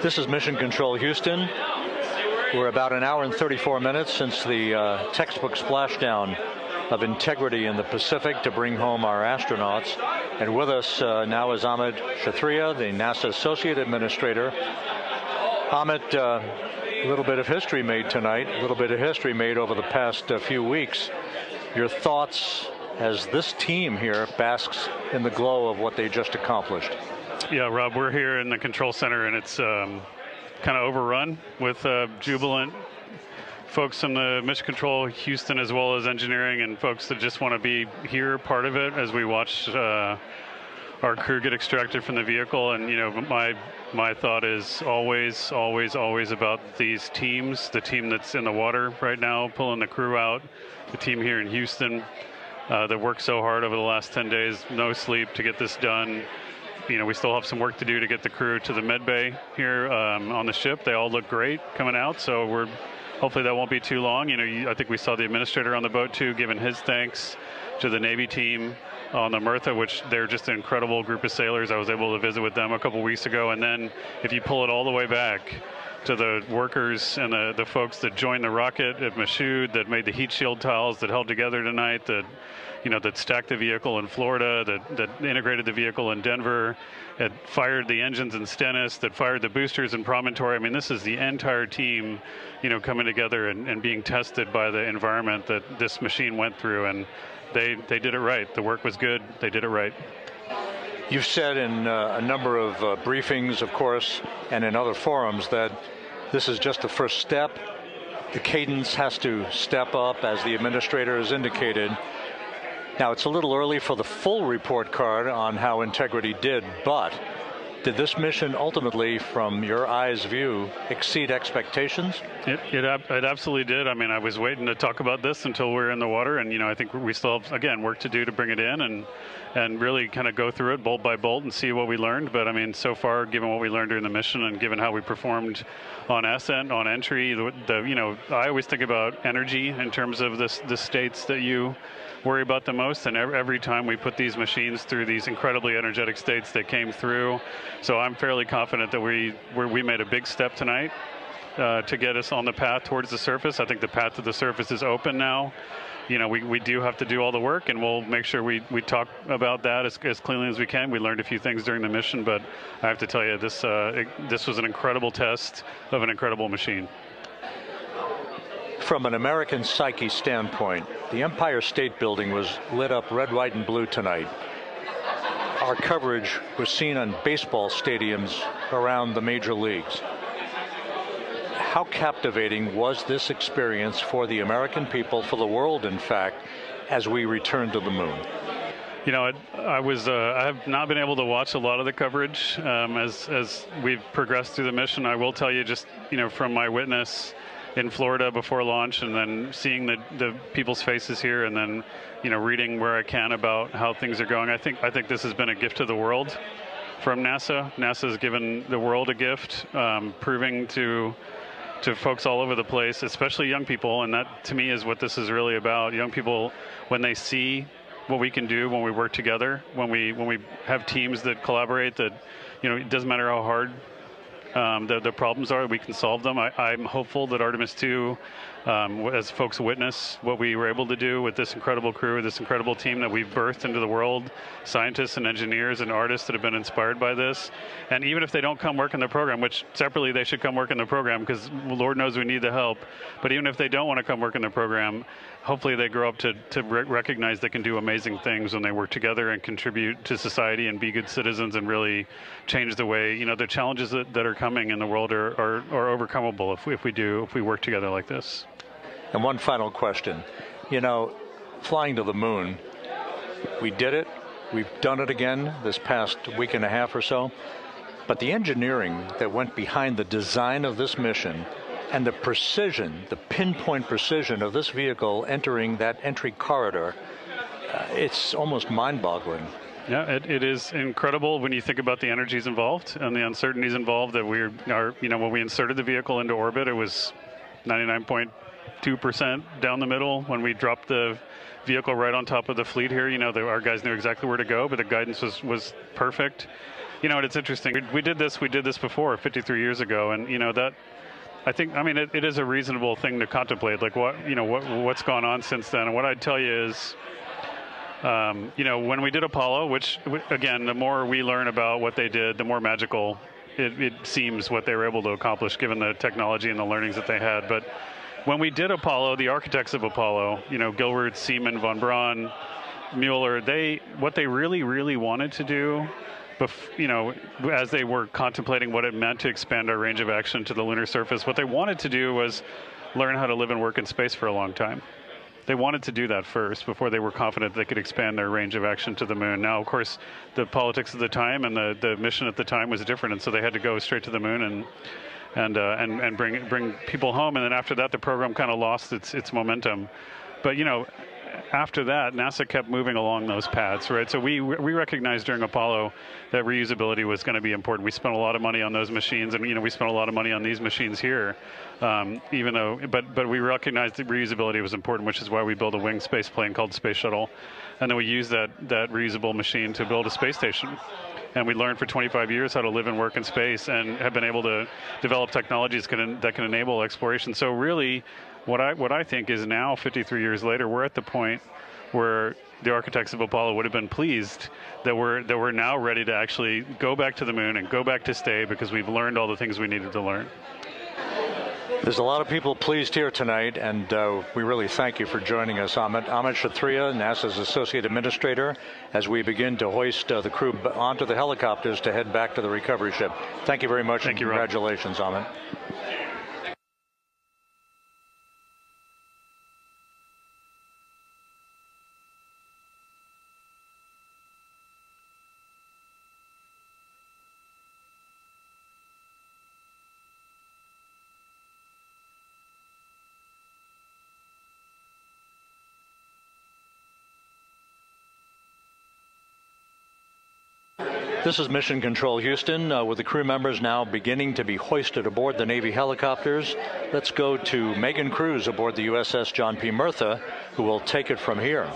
S1: This is Mission Control Houston. We're about an hour and 34 minutes since the textbook splashdown of integrity in the Pacific to bring home our astronauts. And with us now is Amit Kshatriya, the NASA Associate Administrator. Amit, a little bit of history made tonight, a little bit of history made over the past few weeks. Your thoughts as this team here basks in the glow of what they just accomplished?
S7: Yeah, Rob, we're here in the control center, and it's kind of overrun with jubilant folks from the Mission Control Houston, as well as engineering, and folks that just want to be here, part of it, as we watch our crew get extracted from the vehicle. And, you know, my thought is always about these teams, the team that's in the water right now, pulling the crew out, the team here in Houston that worked so hard over the last 10 days, no sleep to get this done. You know, we still have some work to do to get the crew to the med bay here on the ship. They all look great coming out, so hopefully that won't be too long. You know, I think we saw the administrator on the boat too, giving his thanks to the Navy team on the Mirtha, which they're just an incredible group of sailors. I was able to visit with them a couple weeks ago. And then if you pull it all the way back to the workers and the folks that joined the rocket at Michoud, that made the heat shield tiles that held together tonight, that stacked the vehicle in Florida, that integrated the vehicle in Denver, that fired the engines in Stennis, that fired the boosters in Promontory. I mean, this is the entire team, you know, coming together and being tested by the environment that this machine went through. And they did it right. The work was good. They did it right.
S1: You've said in a number of briefings, of course, and in other forums that this is just the first step. The cadence has to step up, as the administrator has indicated. Now, it's a little early for the full report card on how integrity did, but did this mission ultimately, from your eyes view, exceed expectations?
S7: It absolutely did. I mean, I was waiting to talk about this until we're in the water, and, you know, I think we still have, again, work to do to bring it in and really kind of go through it bolt by bolt and see what we learned. But, I mean, so far, given what we learned during the mission and given how we performed on ascent, on entry, you know, I always think about energy in terms of the states that you worry about the most, and every time we put these machines through these incredibly energetic states that came through. So I'm fairly confident that we made a big step tonight to get us on the path towards the surface. I think the path to the surface is open now. You know, we do have to do all the work, and we'll make sure we talk about that as cleanly as we can. We learned a few things during the mission, but I have to tell you, this was an incredible test of an incredible machine.
S1: From an American psyche standpoint, the Empire State Building was lit up red, white, and blue tonight. Our coverage was seen on baseball stadiums around the major leagues. How captivating was this experience for the American people, for the world, in fact, as we returned to the moon?
S7: You know, I have not been able to watch a lot of the coverage as we've progressed through the mission. I will tell you, just, you know, from my witness in Florida before launch, and then seeing the people's faces here, and then, you know, reading where I can about how things are going. I think this has been a gift to the world from NASA. NASA has given the world a gift, proving to folks all over the place, especially young people, and that to me is what this is really about. Young people, when they see what we can do when we work together, when we have teams that collaborate, that, you know, it doesn't matter how hard the problems are, we can solve them. I'm hopeful that Artemis II, as folks witness what we were able to do with this incredible crew, this incredible team that we've birthed into the world, scientists and engineers and artists that have been inspired by this. And even if they don't come work in the program, which separately they should come work in the program, because Lord knows we need the help, but even if they don't want to come work in the program, hopefully they grow up to recognize they can do amazing things when they work together and contribute to society and be good citizens and really change the way, you know, the challenges that are coming in the world are overcomable if we work together like this.
S1: And one final question. You know, flying to the moon, we did it. We've done it again this past week and a half or so. But the engineering that went behind the design of this mission and the precision, the pinpoint precision of this vehicle entering that entry corridor, it's almost mind-boggling.
S7: Yeah, it is incredible when you think about the energies involved and the uncertainties involved. That when we inserted the vehicle into orbit, it was 99.2% down the middle. When we dropped the vehicle right on top of the fleet here, you know, our guys knew exactly where to go, but the guidance was perfect. You know, and it's interesting. We did this before 53 years ago, and that. I think, it is a reasonable thing to contemplate, like what's gone on since then. And what I'd tell you is, when we did Apollo, which, again, the more we learn about what they did, the more magical it seems what they were able to accomplish given the technology and the learnings that they had. But when we did Apollo, the architects of Apollo, Gilbert, Seaman, von Braun, Mueller, what they really, really wanted to do, as they were contemplating what it meant to expand our range of action to the lunar surface, what they wanted to do was learn how to live and work in space for a long time. They wanted to do that first before they were confident they could expand their range of action to the moon. Now, of course, the politics of the time and the mission at the time was different, and so they had to go straight to the moon and bring people home. And then after that, the program kind of lost its momentum. But after that, NASA kept moving along those paths, right? So we recognized during Apollo that reusability was going to be important. We spent a lot of money on those machines, and we spent a lot of money on these machines here, but we recognized that reusability was important, which is why we built a winged space plane called Space Shuttle, and then we used that reusable machine to build a space station. And we learned for 25 years how to live and work in space, and have been able to develop technologies that can enable exploration. So really, what I think is now, 53 years later, we're at the point where the architects of Apollo would have been pleased that we're now ready to actually go back to the moon and go back to stay, because we've learned all the things we needed to learn.
S1: There's a lot of people pleased here tonight, and we really thank you for joining us, Amit. Amit Kshatriya, NASA's Associate Administrator, as we begin to hoist the crew onto the helicopters to head back to the recovery ship. Thank you very much.
S7: Thank you,
S1: congratulations, Amit. This is Mission Control Houston, with the crew members now beginning to be hoisted aboard the Navy helicopters. Let's go to Megan Cruz aboard the USS John P. Murtha, who will take it from here.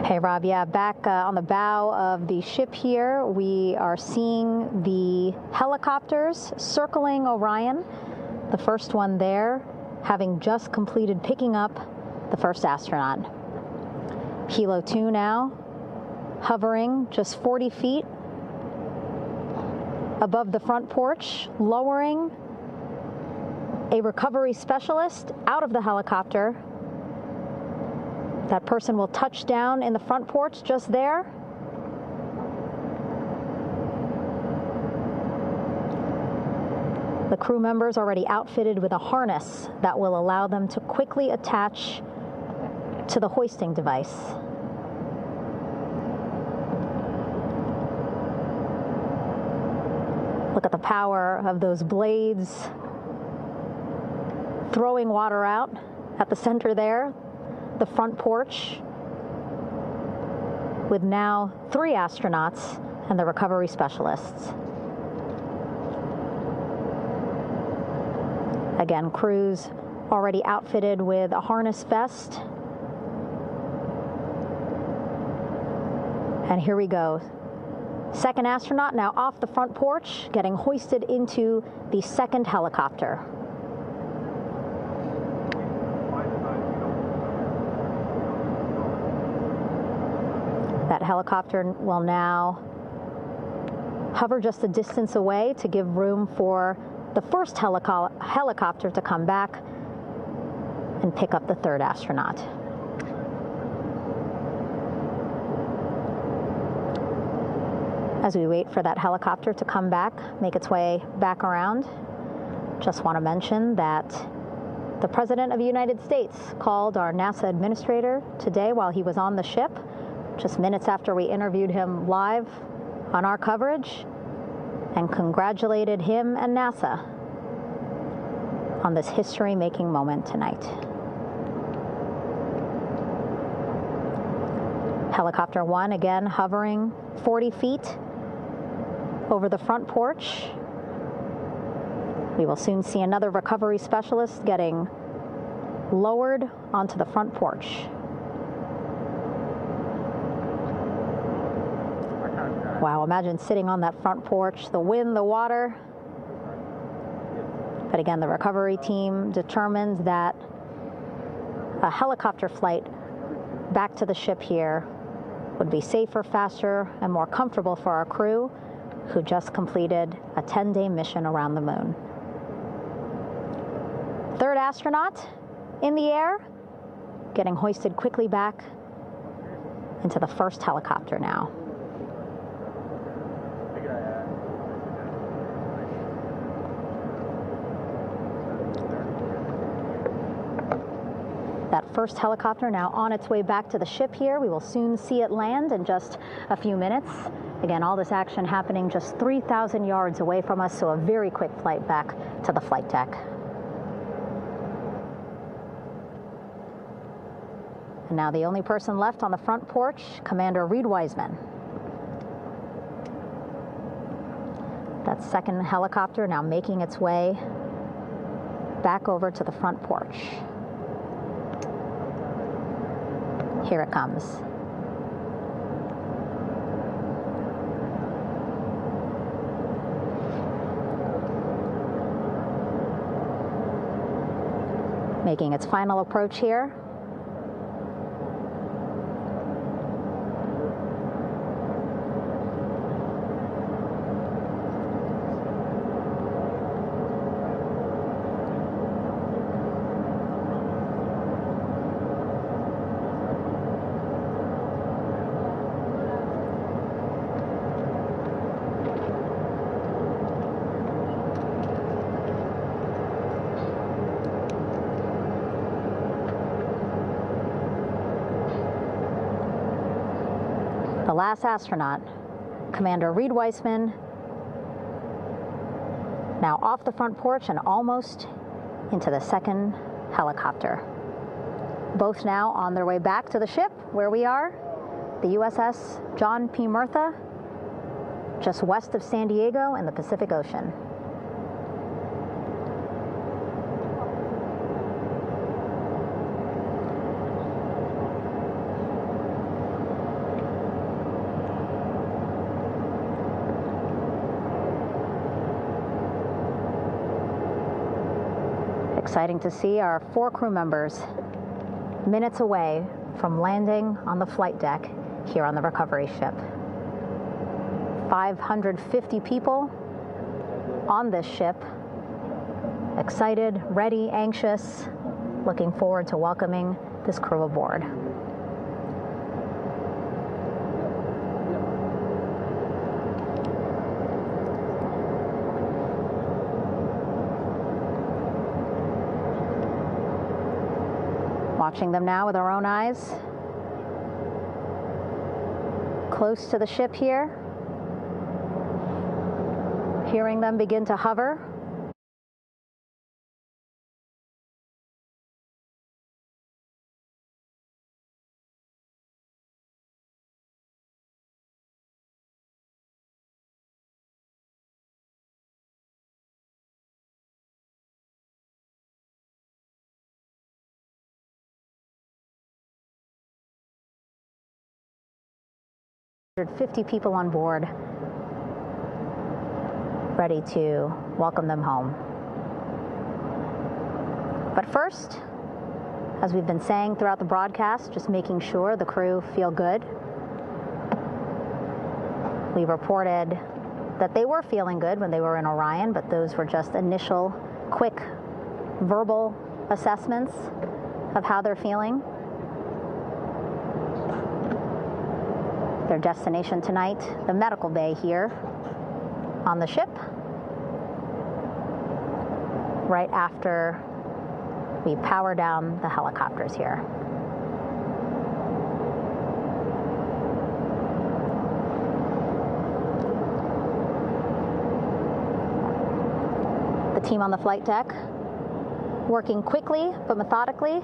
S4: Hey, Rob. Yeah, back on the bow of the ship here, we are seeing the helicopters circling Orion. The first one there, having just completed picking up the first astronaut. Helo 2 now, hovering just 40 feet above the front porch, lowering a recovery specialist out of the helicopter. That person will touch down in the front porch just there. The crew members already outfitted with a harness that will allow them to quickly attach to the hoisting device. Look at the power of those blades throwing water out at the center there, the front porch, with now 3 astronauts and the recovery specialists. Again, crews already outfitted with a harness vest. And here we go. Second astronaut now off the front porch, getting hoisted into the second helicopter. That helicopter will now hover just a distance away to give room for the first helicopter to come back and pick up the third astronaut. As we wait for that helicopter to come back, make its way back around, just want to mention that the President of the United States called our NASA administrator today while he was on the ship, just minutes after we interviewed him live on our coverage, and congratulated him and NASA on this history-making moment tonight. Helicopter 1 again hovering 40 feet over the front porch. We will soon see another recovery specialist getting lowered onto the front porch. Wow, imagine sitting on that front porch, the wind, the water. But again, the recovery team determined that a helicopter flight back to the ship here would be safer, faster, and more comfortable for our crew who just completed a 10-day mission around the moon. Third astronaut in the air, getting hoisted quickly back into the first helicopter now. That first helicopter now on its way back to the ship here. We will soon see it land in just a few minutes. Again, all this action happening just 3,000 yards away from us, so a very quick flight back to the flight deck. And now the only person left on the front porch, Commander Reed Wiseman. That second helicopter now making its way back over to the front porch. Here it comes. Making its final approach here. The last astronaut, Commander Reed Wiseman, now off the front porch and almost into the second helicopter. Both now on their way back to the ship where we are, the USS John P. Murtha, just west of San Diego in the Pacific Ocean. Exciting to see our 4 crew members minutes away from landing on the flight deck here on the recovery ship. 550 people on this ship, excited, ready, anxious, looking forward to welcoming this crew aboard. Watching them now with our own eyes. Close to the ship here. Hearing them begin to hover. There's 50 people on board, ready to welcome them home. But first, as we've been saying throughout the broadcast, just making sure the crew feel good. We reported that they were feeling good when they were in Orion, but those were just initial, quick, verbal assessments of how they're feeling. Their destination tonight, the medical bay here on the ship, right after we power down the helicopters here. The team on the flight deck working quickly but methodically.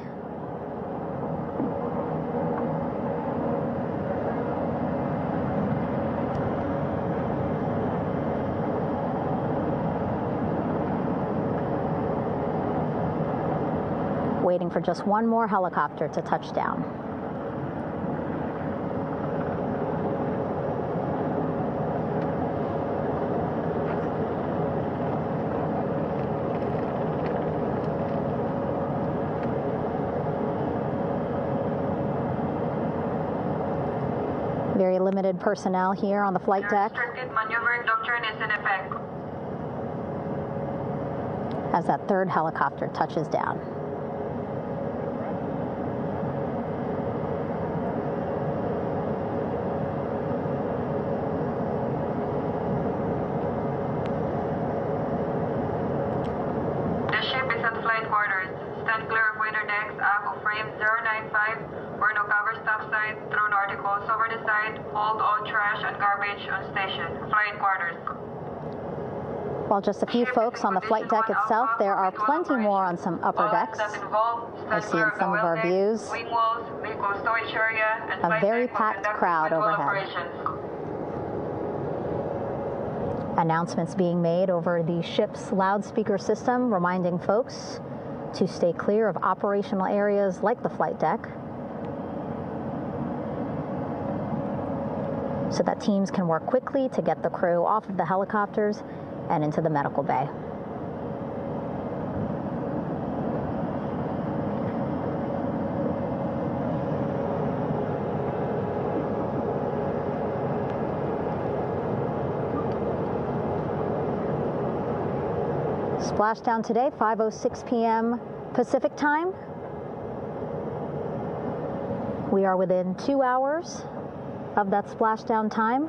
S4: waiting for just one more helicopter to touch down. Very limited personnel here on the flight deck.
S6: Restricted maneuver doctrine is in effect.
S4: As that third helicopter touches down.
S6: The ship is at flight quarters. Stand clear of weather decks, ACO frame 095, or no cover stop side, thrown articles over the side, hold all trash and garbage on station. Flight quarters.
S4: While just a few folks on the flight deck itself, there are plenty more on some upper decks. I see in some of our views a very packed crowd overhead. Announcements being made over the ship's loudspeaker system, reminding folks to stay clear of operational areas like the flight deck, so that teams can work quickly to get the crew off of the helicopters and into the medical bay. Splashdown today, 5:06 p.m. Pacific time. We are within 2 hours of that splashdown time,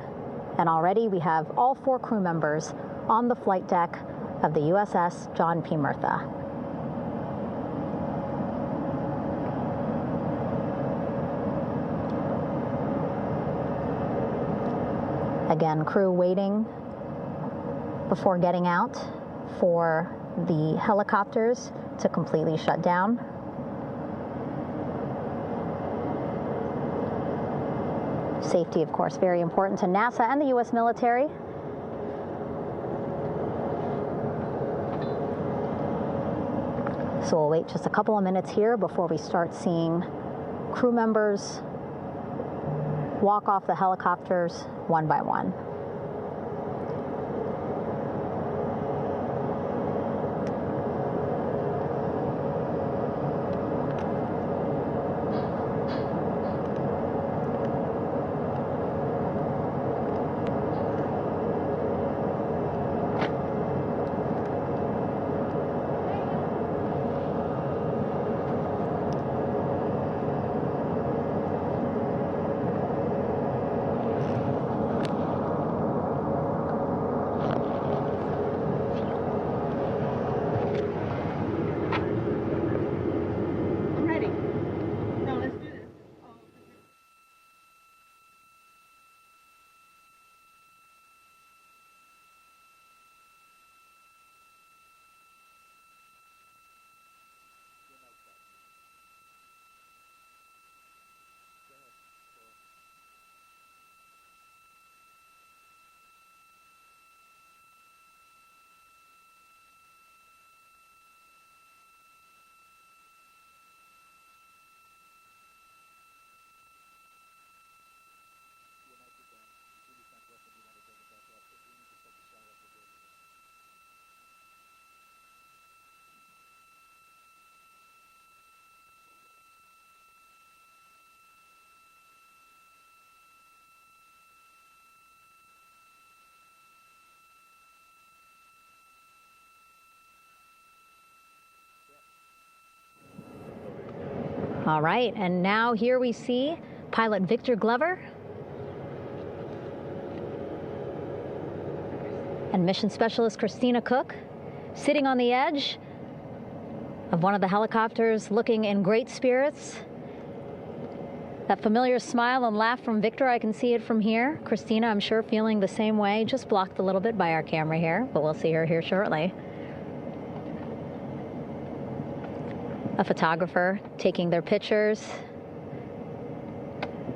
S4: and already we have all 4 crew members on the flight deck of the USS John P. Murtha. Again, crew waiting before getting out for the helicopters to completely shut down. Safety, of course, very important to NASA and the U.S. military. So we'll wait just a couple of minutes here before we start seeing crew members walk off the helicopters one by one. All right, and now here we see pilot Victor Glover and mission specialist Christina Cook sitting on the edge of one of the helicopters, looking in great spirits. That familiar smile and laugh from Victor, I can see it from here. Christina, I'm sure, feeling the same way, just blocked a little bit by our camera here, but we'll see her here shortly. A photographer taking their pictures.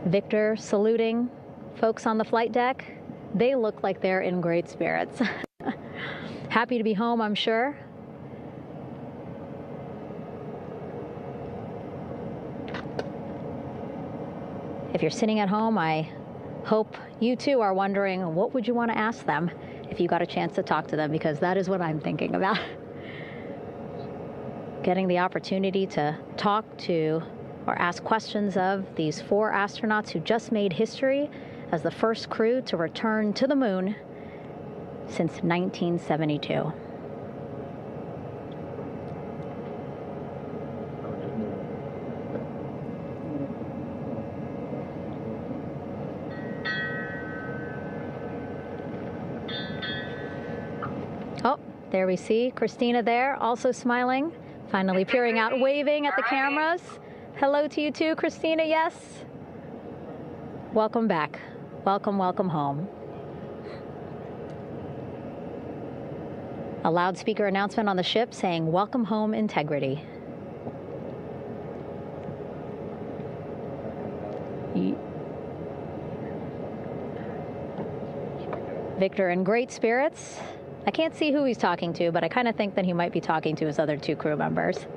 S4: Victor saluting folks on the flight deck. They look like they're in great spirits. Happy to be home, I'm sure. If you're sitting at home, I hope you too are wondering, what would you want to ask them if you got a chance to talk to them? Because that is what I'm thinking about. Getting the opportunity to talk to or ask questions of these 4 astronauts who just made history as the first crew to return to the moon since 1972. Oh, there we see Christina there, also smiling, finally peering out, waving at the cameras. Hello to you too, Christina, yes. Welcome back. Welcome, welcome home. A loudspeaker announcement on the ship saying, "Welcome home, Integrity." Victor in great spirits. I can't see who he's talking to, but I kind of think that he might be talking to his other 2 crew members.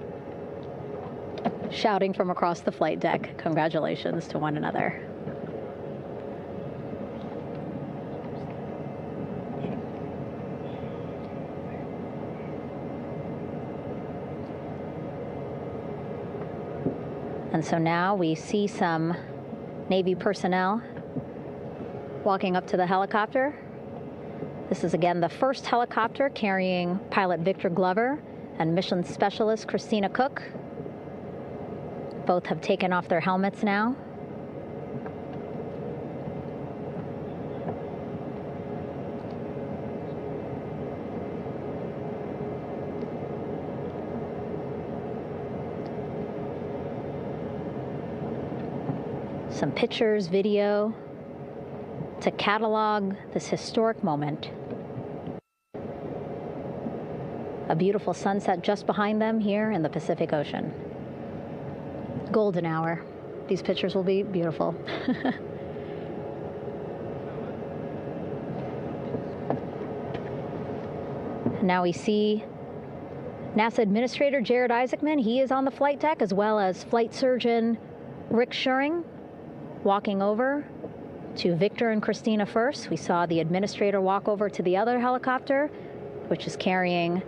S4: Shouting from across the flight deck, congratulations to one another. And so now we see some Navy personnel walking up to the helicopter. This is again the first helicopter carrying pilot Victor Glover and mission specialist Christina Cook. Both have taken off their helmets now. Some pictures, video to catalog this historic moment. A beautiful sunset just behind them here in the Pacific Ocean. Golden hour. These pictures will be beautiful. Now we see NASA Administrator Jared Isaacman. He is on the flight deck, as well as Flight Surgeon Rick Schuring walking over to Victor and Christina first. We saw the administrator walk over to the other helicopter, which is carrying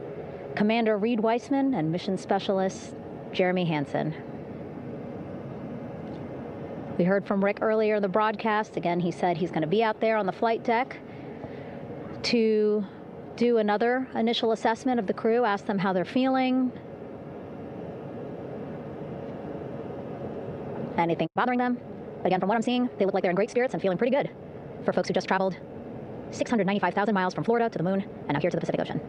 S4: Commander Reed Weissman and Mission Specialist Jeremy Hansen. We heard from Rick earlier in the broadcast. Again, he said he's going to be out there on the flight deck to do another initial assessment of the crew, ask them how they're feeling, anything bothering them. But again, from what I'm seeing, they look like they're in great spirits and feeling pretty good for folks who just traveled 695,000 miles from Florida to the moon and now here to the Pacific Ocean.